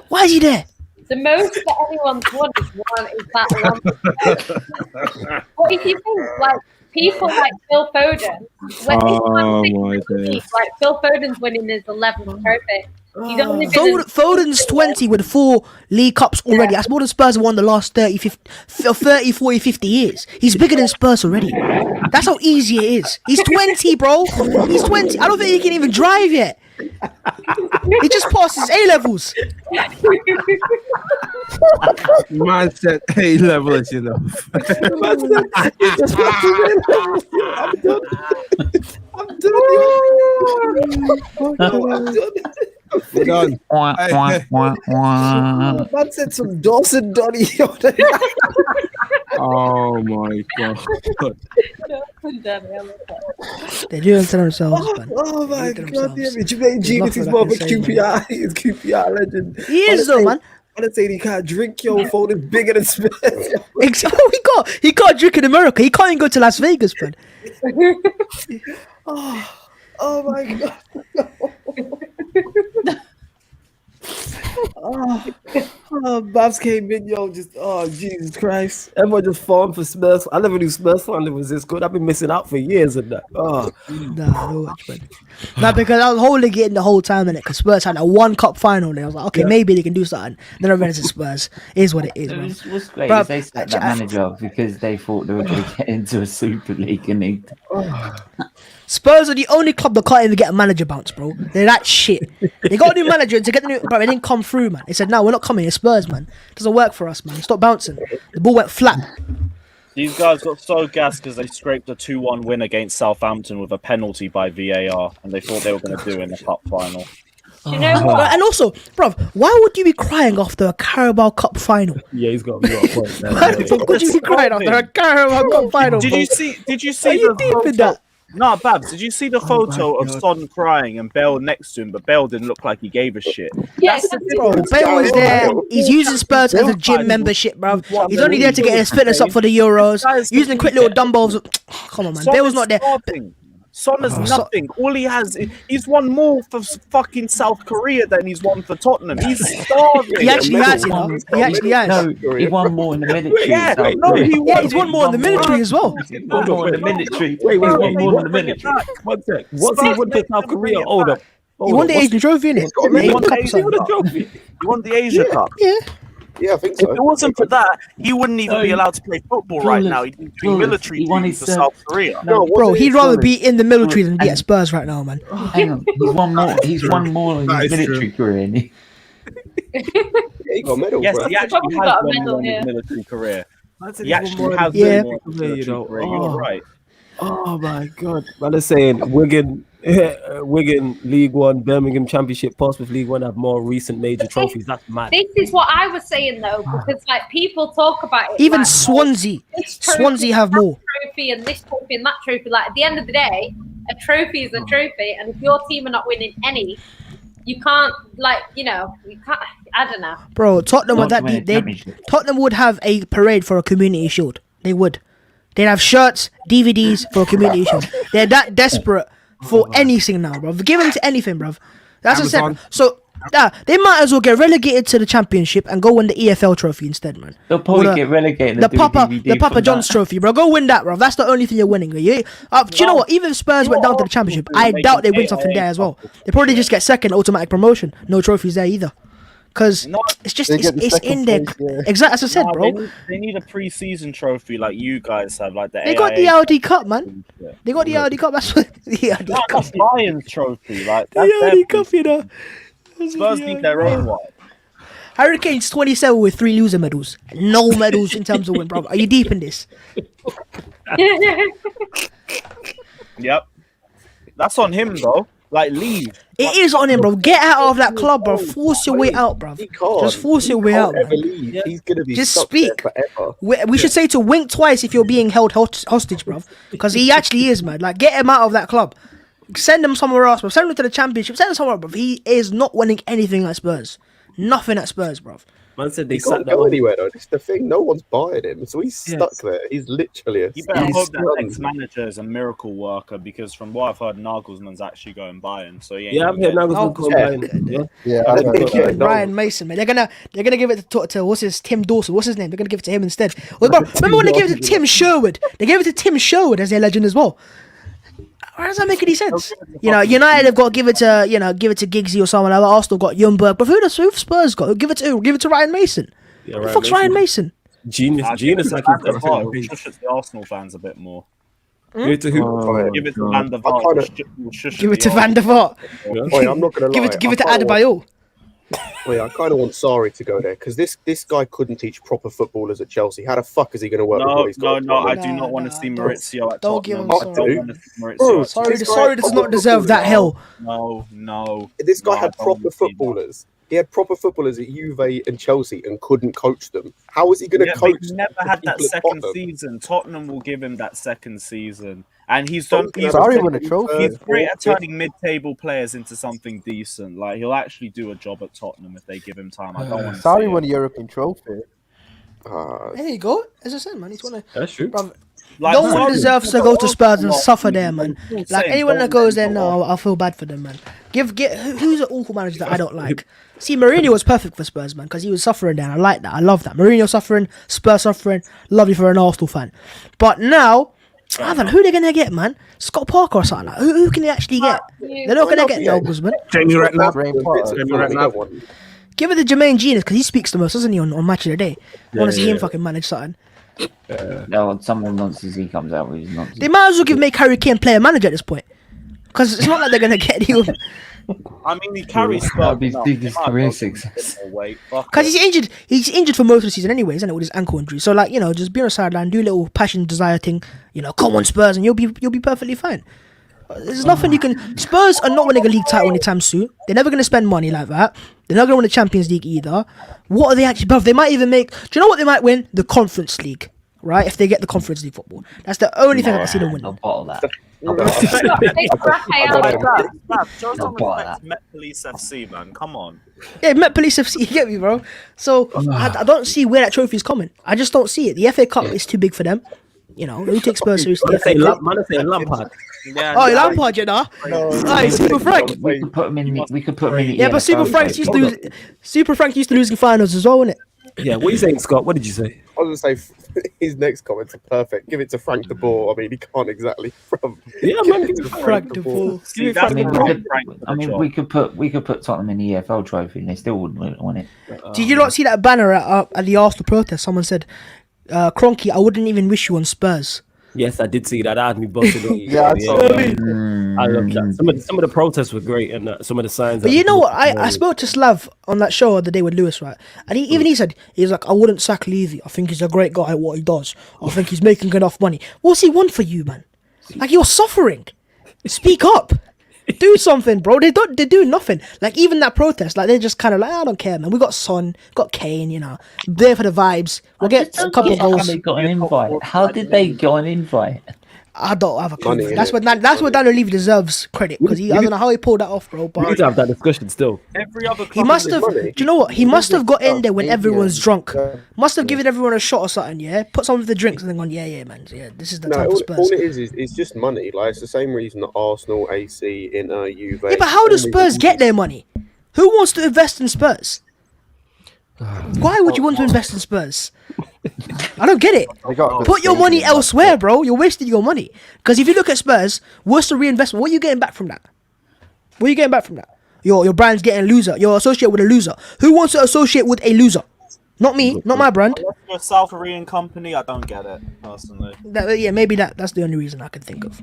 Why is he there? The most that anyone's won is that long. What if you think, like, people like Phil Foden, like Phil Foden's winning his 11th trophy. He's only Foden's 20 with 4 League Cups already. That's more than Spurs have won the last 30, 40, 50 years. He's bigger than Spurs already. That's how easy it is. He's 20, bro. He's 20. I don't think he can even drive yet. He just passed his A-levels. Man said A-level is enough. I'm done. We're done. Man said some Dawson Donny. Oh my god. They're doing it to themselves, man. Oh my god, Jermaine Genius is more of a QPR. He's QPR legend. He is though, man. I'm saying he can't drink, yo. Foden's bigger than Smith. Exactly. He can't drink in America. He can't even go to Las Vegas, man. Oh my god. Babs came in, yo, just Jesus Christ. Everyone just falling for Spurs. I never knew Spurs fan was this good. I've been missing out for years of that. Nah, no much, man. Nah, because I was holding it in the whole time, innit? Because Spurs had a one cup final there. I was like, okay, maybe they can do something. Then I realized it's Spurs. It is what it is, man. What's great Bruv, is they sacked that manager because they thought they were going to get into a Super League and they... Spurs are the only club that can't even get a manager bounce, bro. They're that shit. They got a new manager to get the new, bro. It didn't come through, man. They said, "No, we're not coming. It's Spurs, man. It doesn't work for us, man. Stop bouncing." The ball went flat. These guys got so gassed because they scraped a 2-1 win against Southampton with a penalty by VAR, and they thought they were going to do in the cup final. You know what? And also, bro, why would you be crying after a Carabao Cup final? Yeah, he's got a point there. Why would you be crying after a Carabao Cup final? Did bro? you see? Did you see Are you the deep in photo? that? No, Babs. Did you see the photo of Son crying and Bale next to him? But Bale didn't look like he gave a shit. Yes, Bro, Bale was there. He's using Spurs as a gym membership, bro. He's only there to get his fitness up for the Euros. Using quick little dumbbells. Come on, man. Bale was not there. Son has nothing. All he has, he's won more for fucking South Korea than he's won for Tottenham. He's starving. He actually has, you know. He actually has. No, he won more in the military. Yeah, no, he's won more in the military as well. He won more in the military. Wait, He won more in the One sec. What's he won for South Korea? Hold up. He won the Asian Trophy, innit? He won the Asia Cup. Yeah. Yeah, I think If so. it wasn't for that, he wouldn't even be allowed to play football right now. He'd be doing military duty for South Korea. Bro, he'd rather be in the military than be at Spurs right now, man. Hang on, he's won more. He's won more in his military career. Isn't he? He got a medal, Yes, bro. he actually Probably has got a won medal, more in yeah. his military career. He Yeah. actually has Yeah. won more in his military career. You're right. Oh my god. Man is saying Wigan League One, Birmingham Championship, Portsmouth League One have more recent major trophies. That's mad. This is what I was saying though, because like people talk about it. Even like, Swansea. this trophy, Swansea have more. that trophy and this trophy and that trophy. Like at the end of the day, a trophy is a trophy, and if your team are not winning any, you can't you can't. I don't know. Bro, Tottenham were that deep. Tottenham would have a parade for a community shield. They would. They'd have shirts, DVDs for a community shield. They're that desperate for anything now, bro. Give them to anything, bro. That's what I said. So they might as well get relegated to the Championship and go win the EFL trophy instead, man. They'll probably get relegated. The Papa John's trophy, bro. Go win that, bro. That's the only thing you're winning. Do you know what? Even if Spurs went down to the Championship, I doubt they win something there as well. They probably just get second, automatic promotion. No trophies there either. Because it's just it's in there. Exactly as I said, bro. They need a pre-season trophy like you guys have, like the. They got the Audi Cup, man. They got the Audi Cup. That's what the Audi Cup. That's Bayern's trophy, like The Audi Cup, you know. Spurs need their own one. Harry Kane's 27 with 3 loser medals. No medals in terms of win, bro. Are you deep in this? Yep, that's on him though. Like, leave. It is on him, bro. Get out of that club, bro. Force your way out, bro. Just force your way out, man. He's gonna be Just stuck speak. there forever. We should say to wink twice if you're being held hostage, bro. Because he actually is, man. Like, get him out of that club. Send him somewhere else, bro. Send him to the Championship. Send him somewhere, bro. He is not winning anything at Spurs. Nothing at Spurs, bro. Man said He can't go anywhere though. It's the thing. No one's buying him, so he's stuck there. He's literally a. You better hope that ex-manager is a miracle worker, because from what I've heard, Nagelsmann's actually going Bayern. So yeah, I've heard Nagelsmann going Bayern. Yeah, Ryan Mason, man. They're gonna give it to what's his Tim Dawson. What's his name? They're gonna give it to him instead. Well, bro, remember when they gave it to Tim Sherwood? They gave it to Tim Sherwood as their legend as well. Why does that make any sense? You know, United have got to give it to Giggsy or someone. Arsenal got Ljungberg, but who Spurs got? Give it to Ryan Mason. Yeah, Who the fuck's Ryan Mason? Genius. Like shush at the Arsenal fans a bit more. Give it to who? Give it to Van der Vaart. Give it to Van der Vaart. Wait, I'm not gonna lie. Give it to Adebayor. Wait, I kind of want Sarri to go there because this guy couldn't teach proper footballers at Chelsea. How the fuck is he going to work with what he's got? No, I do not want to see Maurizio at don't give Tottenham. him Sorry does not deserve that hell. No. This guy had proper footballers. He had proper footballers at Juve and Chelsea and couldn't coach them. How is he going to coach? He's never had that second season. Tottenham will give him that second season. And he's done. He's great at turning mid-table players into something decent. Like, he'll actually do a job at Tottenham if they give him time. I don't want to. Sarri won a European trophy. There you go. As I said, man, he's one of. That's true. No one deserves to go to Spurs and suffer there, man. Like anyone that goes there now, I'll feel bad for them, man. Who's an awful manager that I don't like? See, Mourinho was perfect for Spurs, man, because he was suffering there. I like that. I love that. Mourinho suffering, Spurs suffering. Lovely for an Arsenal fan. But now, I don't know who they're gonna get, man. Scott Parker or something. Like, who can they actually get? They're not gonna get Nobles, man. Jamie Redknapp. Give it to Jermaine Genius because he speaks the most, doesn't he, on Match of the Day? I want to see him fucking manage something. No, some of the nonsense he comes out with is nonsense. They might as well make Harry Kane player manager at this point, because it's not like they're gonna get anyone. I mean, he carries his biggest career success. Because he's injured. He's injured for most of the season, anyways, isn't it, with his ankle injury? So, like, just be on the sideline, do a little passion desire thing. Come on Spurs, and you'll be perfectly fine. There's nothing you can. Spurs are not winning a league title anytime soon. They're never going to spend money like that. They're not going to win the Champions League either. What are they actually? Bruv, they might even make. Do you know what they might win? The Conference League, right? If they get the Conference League football, that's the only thing I can see them winning. I'll bottle that. Met Police FC, man. Come on. Yeah, Met Police FC. You get me, bro? So I don't see where that trophy is coming. I just don't see it. The FA Cup is too big for them. Who takes Spurs seriously? Man, say Lampard. Lampard, you know. Super Frank. We could put him in. We could put him in. Yeah, but Super Frank used to lose in finals as well, wasn't it? Yeah, what are you saying, Scott? What did you say? I was going to say his next comments are perfect. Give it to Frank de Boer. I mean, he can't exactly. Yeah, man, give it to Frank de Boer. I mean, we could put Tottenham in the EFL trophy, and they still wouldn't win it. Did you not see that banner at the Arsenal protest? Someone said, "Cronky, I wouldn't even wish you on Spurs." Yes, I did see that. I had me busted on. Yeah, I saw I love that. Some of the protests were great, and some of the signs. But you know what? I spoke to Slav on that show the day with Lewis, right? And he said, he's like, I wouldn't sack Levy. I think he's a great guy at what he does. I think he's making enough money. What's he want for you, man? Like, you're suffering. Speak up. Do something, bro. They do nothing. Like, even that protest, like, they're just kind of like, I don't care, man. We got Son, got Kane, there for the vibes. We'll get a couple of goals. How they got an invite? How did they get an invite? I don't have a clue. That's what Daniel Levy deserves credit, because I don't know how he pulled that off, bro. But we need to have that discussion still. Every other he must have. Do you know what? He must have got in there when everyone's drunk. Must have given everyone a shot or something. Yeah, put some of the drinks and then gone. Yeah, man. Yeah, this is the type of Spurs. All it is just money. Like, it's the same reason that Arsenal, AC, Inter, Juve. Yeah, but how do Spurs get their money? Who wants to invest in Spurs? Why would you want to invest in Spurs? I don't get it. Put your money elsewhere, bro. You're wasting your money. Because if you look at Spurs, what's the reinvestment? What are you getting back from that? Your brand's getting a loser. You're associated with a loser. Who wants to associate with a loser? Not me. Not my brand. Unless you're a South Korean company, I don't get it, personally. Maybe that's the only reason I can think of.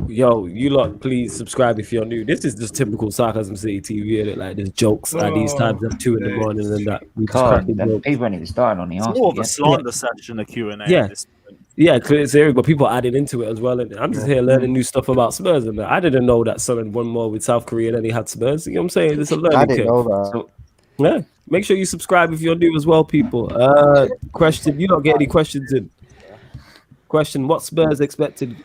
Yo, you lot, please subscribe if you're new. This is just typical Sarcasm City TV, isn't it? Like, there's jokes at these times at 2 in the morning and that. We just crack the jokes. People ain't even starting on the It's more of a slander section, a Q&A. Yeah, clear, but people added into it as well. And I'm just here learning new stuff about Spurs. And I didn't know that Son had won more with South Korea than he had Spurs. You know what I'm saying? It's a learning I didn't curve. know that. So, yeah, make sure you subscribe if you're new as well, people. Question, you don't get any questions in. Question: What Spurs expected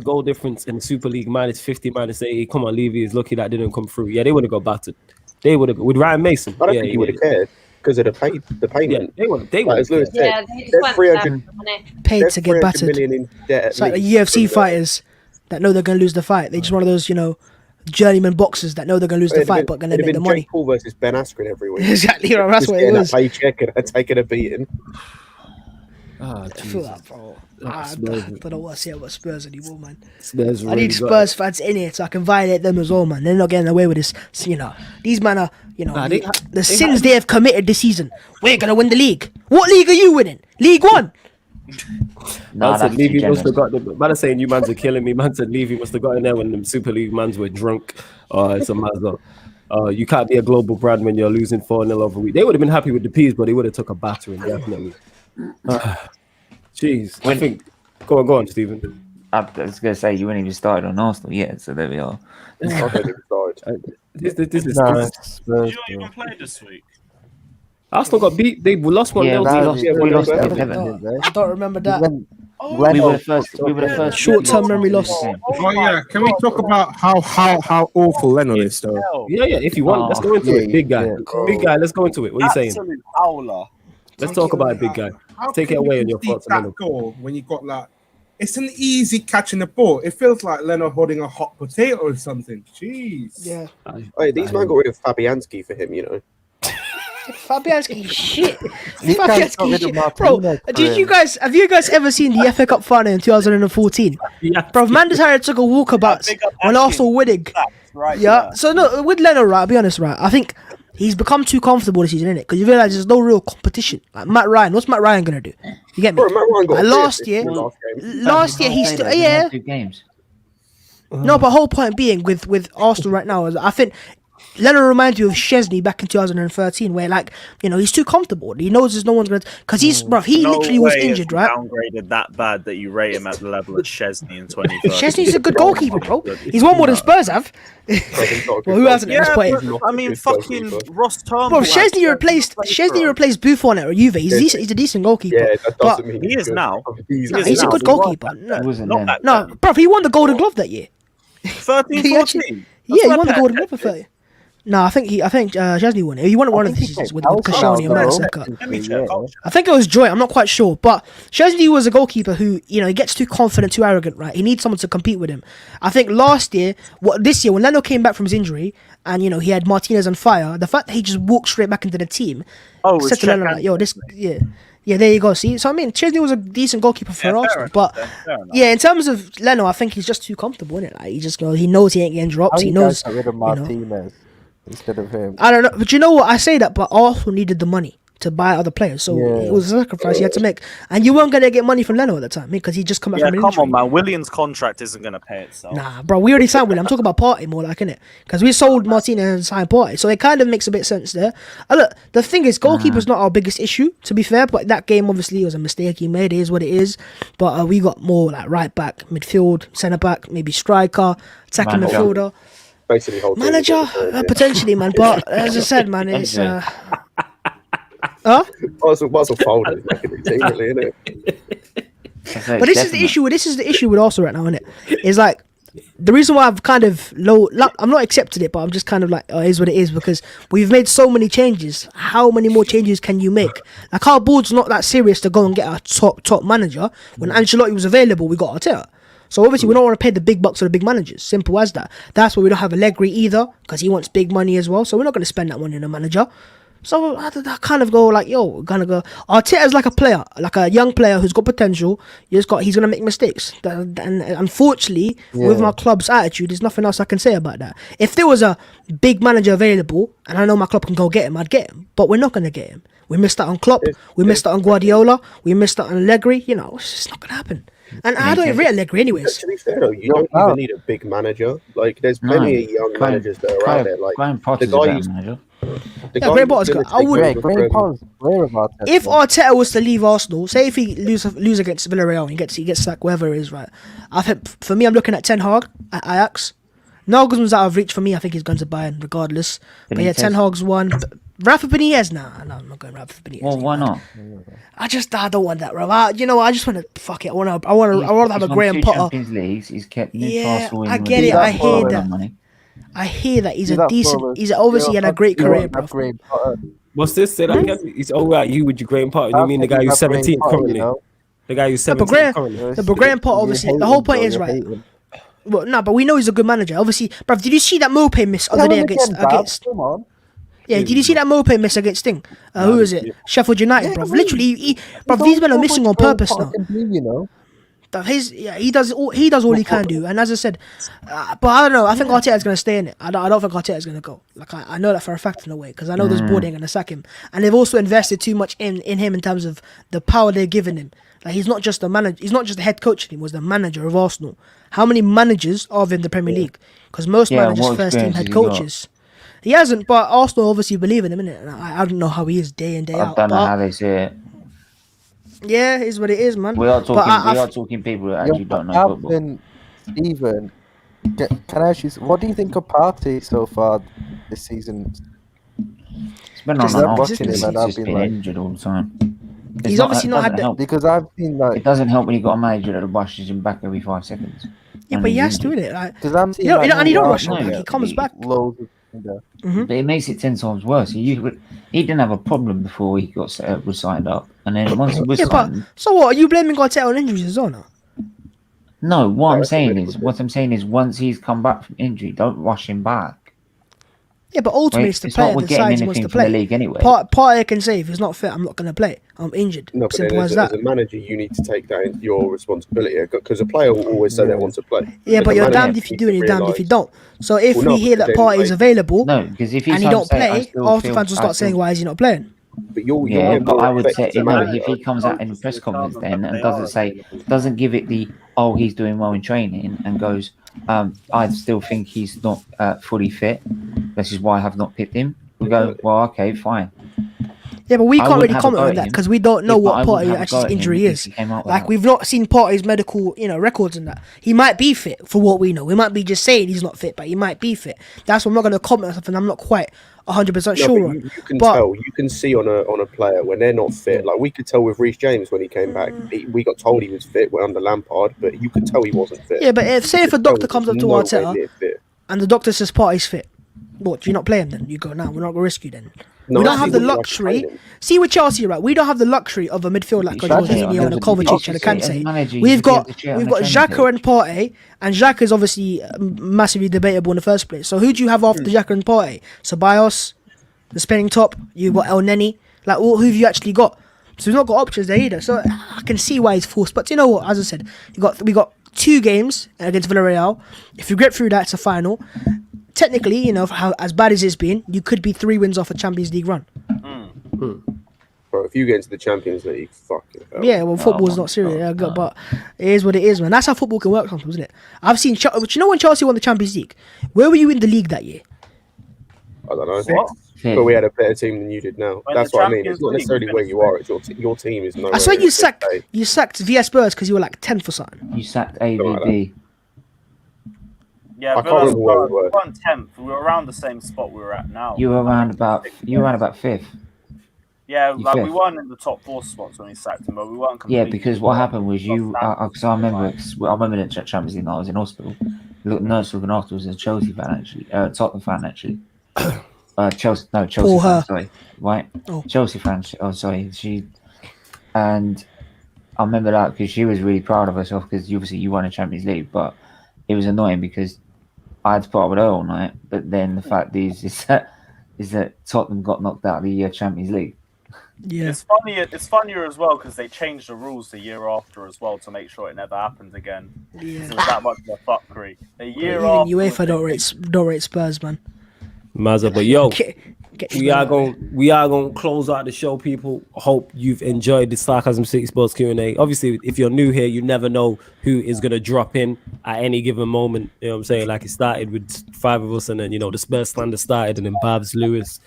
goal difference in the Super League? -50, -80. Come on, Levy is lucky that didn't come through. Yeah, they would have got battered. They would have with Ryan Mason. I don't think he would have cared because of the payment. Yeah, they would. As Lewis said, they just they're went 300 paid to get battered. million in debt. It's like the UFC fighters that know they're going to lose the fight. They're just one of those, journeyman boxers that know they're going to lose the fight, but going to make the money. Jake Paul versus Ben Askren every week. Exactly, right. That's what it was. A paycheck and taking a beating. I feel that, bro. I don't know what to say about Spurs anymore, man. Spurs I need Spurs fans in it so I can violate them as well, man. They're not getting away with this. These men are, the sins they have committed this season. We're gonna win the league. What league are you winning? League One. Man said Levy must have got the man is saying you mans are killing me. Man said Levy must have got in there when the Super League mans were drunk. It's a mazza. You can't be a global brand when you're losing 4-0 over a week. They would have been happy with the P's, but they would have took a battering, definitely. Jeez. I think go on, Stephen. I was gonna say you ain't even started on Arsenal yet, so there we are. This is Did you even play this week? Arsenal got beat. They lost 1-0. We lost. I don't remember that. We were the first. Short-term memory loss. Oh yeah, can we talk about how awful Leno is though? Yeah. If you want, let's go into it. Big guy, let's go into it. What are you saying? Absolute howler. Let's talk about it, big guy. Take it away on your thoughts. That goal when you got like it's an easy catching the ball. It feels like Leno holding a hot potato or something. Jeez. Yeah. Hey, these men got rid of Fabianski for him, you know. Fabianski shit. These guys got rid Fabianski of shit. Bro, Martinez for have him. you guys ever seen the FA Cup final in 2014? Bro, Manders Harrier took a walkabout when Arsenal winning. Right, Yeah. So no, with Leno, right, I'll be honest, right. I think he's become too comfortable this season, innit? Because you realise there's no real competition. Like Matt Ryan, what's Matt Ryan gonna do? You get me? Bro, Matt Ryan got Like, last year he's still yeah. 2 games. No, but whole point being with Arsenal right now is I think Leno reminds you of Szczesny back in 2013, where like he's too comfortable. He knows there's no one's gonna because he literally was injured, right? Downgraded that bad that you rate him at the level of Szczesny in 2013. Szczesny's a good goalkeeper, bro. He's won more than Spurs have. Well, who hasn't at this point? I mean, fucking Ross Turnbull. Bro, Szczesny replaced Buffon at Juve. He's a decent goalkeeper. Yeah, that doesn't mean he is now. He's a good goalkeeper. No, bro, he won the Golden Glove that year. 13-14. Yeah, he won the Golden Glove for 30. No, I think Szczesny won it. He won it one of the seasons with Koscielny and Manchester. I think it was Joy. I'm not quite sure, but Szczesny was a goalkeeper who he gets too confident, too arrogant. Right, he needs someone to compete with him. I think this year when Leno came back from his injury and he had Martinez on fire, the fact that he just walked straight back into the team said to Leno like, "Yo, this yeah, there you go. See, so I mean, Szczesny was a decent goalkeeper for Arsenal, but in terms of Leno, I think he's just too comfortable in it. Like he just he knows he ain't getting drops. He knows. Got rid of Martinez instead of him. I don't know, but you know what? I say that, but Arsenal needed the money to buy other players, so it was a sacrifice he had to make. And you weren't gonna get money from Leno at the time because he just come back from an injury. Come on, man. Williams' contract isn't gonna pay itself. Nah, bro, we already signed William. I'm talking about Partey more like, innit? Because we sold Martinez and signed Partey, so it kind of makes a bit of sense there. Look, the thing is, goalkeeper's not our biggest issue, to be fair. But that game obviously was a mistake he made. It is what it is. But we got more like right back, midfield, centre back, maybe striker, attacking midfielder. Basically, manager potentially, man. But as I said, man, it's Arsenal folded making the team, really, isn't it? But this is the issue. This is the issue with Arsenal right now, isn't it? It's like the reason why I've kind of I'm not accepted it, but I'm just kind of like, it is what it is because we've made so many changes. How many more changes can you make? Like our board's not that serious to go and get a top manager. When Ancelotti was available, we got Arteta. So obviously we don't want to pay the big bucks for the big managers. Simple as that. That's why we don't have Allegri either because he wants big money as well. So we're not going to spend that money on a manager. So I kind of go like, we're gonna go. Arteta's like a player, like a young player who's got potential. He's gonna make mistakes. And unfortunately, with my club's attitude, there's nothing else I can say about that. If there was a big manager available, and I know my club can go get him, I'd get him. But we're not gonna get him. We missed out on Klopp. We missed out on Guardiola. We missed out on Allegri. It's just not gonna happen. And I don't rate Allegri anyways. To be fair though, you don't even need a big manager. Like there's plenty of young managers that are out there. Like the guy manager. Graham Potter's good. I would. If Arteta was to leave Arsenal, say if he lose against Villarreal and he gets sacked, wherever it is, right? I think for me, I'm looking at Ten Hag at Ajax. Nagelsmann's out of reach for me. I think he's going to Bayern regardless. But yeah, Ten Hag's one. Rafa Benitez, no, I'm not going Rafa Benitez. Well, why not? I don't want that, bro. I just want to fuck it. I want to have a Graham Potter. He's kept Newcastle. I get it. I hear that. I hear that he's a decent. He's obviously had a great career, bro. What's this? Say that again. He's all right. You with your Graham Potter? You mean the guy who's 17 currently? The guy who's 17 currently. But Graham Potter, obviously, the whole point is right. Well, no, but we know he's a good manager. Obviously, bro. Did you see that Mope miss other day against? Yeah, did you see that Mope miss against Sting? Who is it? Sheffield United, bro. Literally, these men are missing on purpose now. He does all he can do, and as I said, but I don't know. I think Arteta's going to stay in it. I don't think Arteta's going to go. Like I know that for a fact in a way because I know this board ain't going to sack him, and they've also invested too much in him in terms of the power they're giving him. Like he's not just a manager. He's not just the head coach anymore. He's the manager of Arsenal. How many managers are there in the Premier League? Because most managers first team head coaches. He hasn't, but Arsenal obviously believe in him, innit? And I don't know how he is day in day out. I don't know how they see it. Yeah, it is what it is, man. We are talking people that actually don't know football. Stephen, can I ask you, what do you think of Partey so far this season? It's been on and off. He's just been injured all the time. He's obviously not had that. Because I've seen like... It doesn't help when you've got a manager that rushes him back every 5 seconds. Yeah, but he has to, innit? Like, because I'm seeing and he don't rush him back. He comes back. But it makes it 10 times worse. He didn't have a problem before he was signed up, and then once he was signed, so what? Are you blaming Arteta on injuries as well now? No, what I'm saying is, once he's come back from injury, don't rush him back. Yeah, but ultimately it's the player that decides he wants to play. The league anyway. Partey can say if he's not fit, I'm not going to play. I'm injured. No, but Simple then as that. as a manager, you need to take that into your responsibility because a player will always say they want to play. Yeah, but you're damned if you do and you're damned if you don't. So if we hear that Partey is available because if and he don't play, all the fans will start saying, why is he not playing? But you're but I would say if he comes out in the press conference then and doesn't give it the he's doing well in training and goes, I still think he's not fully fit. This is why I have not picked him. We go, well, okay, fine. Yeah, but we can't really comment on that because we don't know what Partey's actual injury is. Like we've not seen Partey's medical, records and that. He might be fit for what we know. We might be just saying he's not fit, but he might be fit. That's why I'm not going to comment on something I'm not quite 100% sure on. You can tell, you can see on a player when they're not fit. Like we could tell with Reece James when he came back. We got told he was fit under Lampard, but you could tell he wasn't fit. Yeah, but if a doctor comes up to Arteta and the doctor says Partey's fit, what, do you not play him then? You go, we're not going to risk you then. We don't have the luxury. See with Chelsea, right? We don't have the luxury of a midfield like Jorginho and a Kovacic and a Kante. We've got Xhaka and Partey, and Xhaka is obviously massively debatable in the first place. So who do you have after Xhaka and Partey? Ceballos, the spinning top. You've got El Neni. Like, who have you actually got? So we've not got options there either. So I can see why he's forced. But you know what? As I said, we got 2 games against Villarreal. If you get through that, it's a final. Technically, how as bad as it's been, you could be 3 wins off a Champions League run. Bro, if you get into the Champions League, fucking hell. Yeah, well, football's not serious, but it is what it is, man. That's how football can work sometimes, isn't it? I've seen, when Chelsea won the Champions League, where were you in the league that year? I don't know. But we had a better team than you did now. That's what I mean. It's not necessarily where you are. It's your team is nowhere. I swear you sacked VS Spurs because you were like 10th or something. You sacked AVB. Yeah, I can't remember where we were. We weren't 10th. We were around the same spot we were at now. You were around about 5th. Yeah, like we weren't in the top 4 spots when we sacked him, but we weren't completely. Yeah, because what happened was because I remember the Champions League night. I was in hospital. Nurse looking after was a Chelsea fan actually, Tottenham fan actually. Chelsea fan, sorry, right? Oh. Chelsea fan. Oh, sorry, and I remember that because she was really proud of herself because obviously you won a Champions League, but it was annoying because I had to put up with her all night. But then the fact is that Tottenham got knocked out of the Champions League. Yeah, it's funnier as well because they changed the rules the year after as well to make sure it never happens again. Yeah, it was that much of a fuckery. A year even after, UEFA don't rate Spurs, man. Mazza, but yo, we are going to close out the show, people. Hope you've enjoyed the Sarcasm City Sports Q&A. Obviously, if you're new here, you never know who is going to drop in at any given moment. You know what I'm saying? Like, it started with 5 of us, and then, the Spurs slander started, and then Babs, Lewis,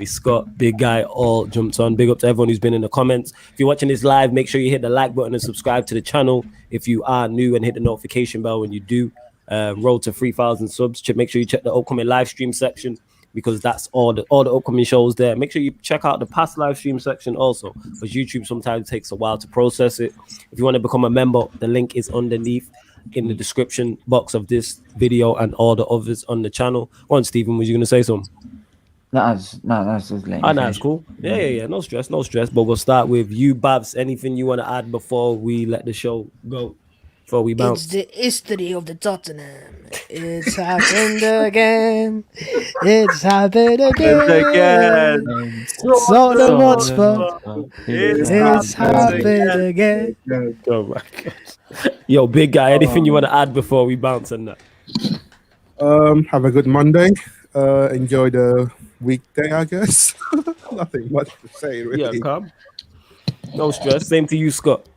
Scott, Big Guy, all jumped on. Big up to everyone who's been in the comments. If you're watching this live, make sure you hit the like button and subscribe to the channel. If you are new, and hit the notification bell when you do. Road to 3,000 subs. Make sure you check the upcoming live stream section, because that's all the upcoming shows there. Make sure you check out the past live stream section also, because YouTube sometimes takes a while to process it. If you want to become a member, the link is underneath in the description box of this video and all the others on the channel. Go on, Stephen, was you going to say something? That's that's cool. Yeah. No stress. But we'll start with you, Babs. Anything you want to add before we let the show go? Before we bounce? It's the history of the Tottenham. It's happened again. It's happened again. Tottenham Hotspur. It's happened again. Oh my God. Yo, Big Guy, anything you want to add before we bounce on that? Have a good Monday. Enjoy the weekday, I guess. Nothing much to say, really. Yeah, calm. No stress. Same to you, Scott.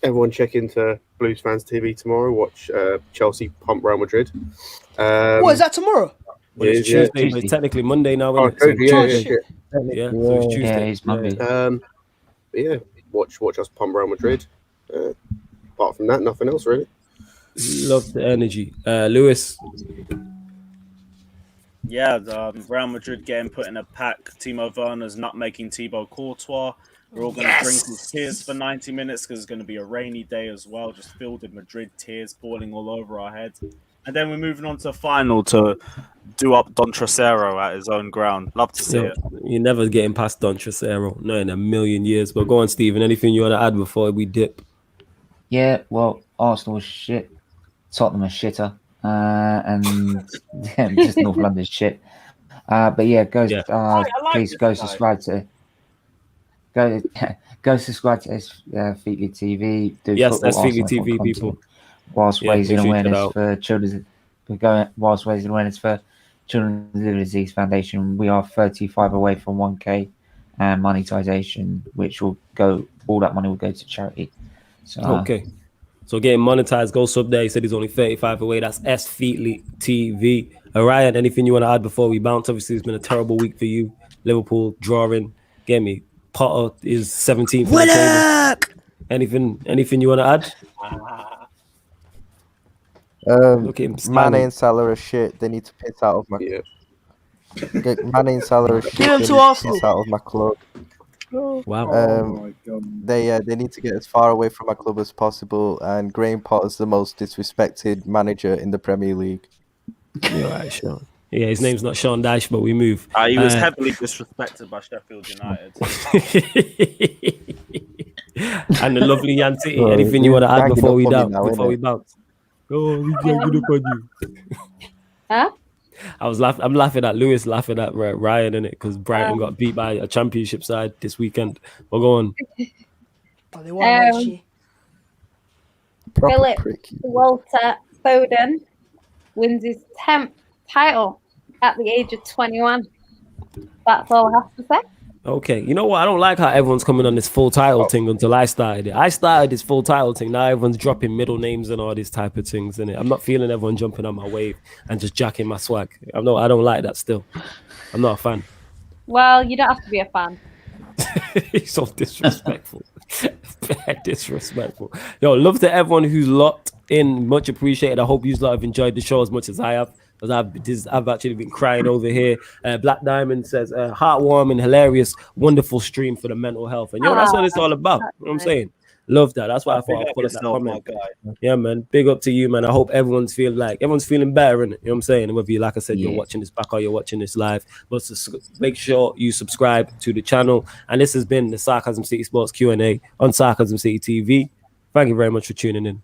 Everyone check into Blues Fans TV tomorrow. Watch Chelsea pump Real Madrid. What is that tomorrow? Well, it's Tuesday, but it's technically Monday now. So it's Tuesday. Yeah, it's Monday. Yeah, watch us pump Real Madrid. Apart from that, nothing else really. Love the energy. Lewis. Yeah, Real Madrid getting put in a pack. Timo Werner's not making Thibaut Courtois. We're all going to drink his tears for 90 minutes because it's going to be a rainy day as well, just filled with Madrid tears falling all over our heads. And then we're moving on to the final to do up Don Trocero at his own ground. Love to see it. You're never getting past Don Trocero, not in a million years. But go on, Stephen. Anything you want to add before we dip? Yeah, well, Arsenal is shit. Tottenham is shitter. And just North London's shit. But yeah, please go subscribe to go subscribe to Feetly TV. Do Yes, that's football Feetly Arsenal TV, content people. whilst Yeah, raising make sure you check it awareness out. for children's. Whilst raising awareness for Children's Liver Disease Foundation. We are 35 away from 1K and monetization, which will go. All that money will go to charity. So Okay. So getting monetized, go sub there. He said he's only 35 away. That's S Feetly TV. Ryan, anything you want to add before we bounce? Obviously, it's been a terrible week for you. Liverpool drawing. Get me. Potter is 17th in the table. Anything you want to add? Look at him Mane smiling. and Salah are shit. They need to piss out of my. Yeah. Mane and Salah are shit. Give him They to need to Arsenal. piss out of my club. Wow. They need to get as far away from my club as possible. And Graham Potter's the most disrespected manager in the Premier League. You're right, Sean. Yeah, his name's not Sean Dyche, but we move. He was heavily disrespected by Sheffield United. And the lovely Yan City. Oh, Anything you want to add ganging before up we on me down? now, Before innit? we bounce? Oh, he's ganging up on you. Huh? I'm laughing at Lewis, laughing at Ryan in it because Brighton got beat by a championship side this weekend. We're going. Oh, they won, didn't she? Philip Walter Foden wins his 10th title at the age of 21. That's all I have to say. Okay, you know what? I don't like how everyone's coming on this full title thing until I started it. I started this full title thing. Now everyone's dropping middle names and all these type of things in it. I'm not feeling everyone jumping on my wave and just jacking my swag. I don't like that still. I'm not a fan. Well, you don't have to be a fan. He's so disrespectful. Disrespectful. Yo, love to everyone who's locked in. Much appreciated. I hope you lot have enjoyed the show as much as I have. Because I've actually been crying over here. Black Diamond says, heartwarming, hilarious, wonderful stream for the mental health. And that's what it's all about. You know what I'm saying? Love that. That's why I thought I'd put up that comment. Yeah, man. Big up to you, man. I hope everyone's feeling better in it. You know what I'm saying? Whether you, like I said, you're watching this back or you're watching this live. But make sure you subscribe to the channel. And this has been the Sarcasm City Sports Q&A on Sarcasm City TV. Thank you very much for tuning in.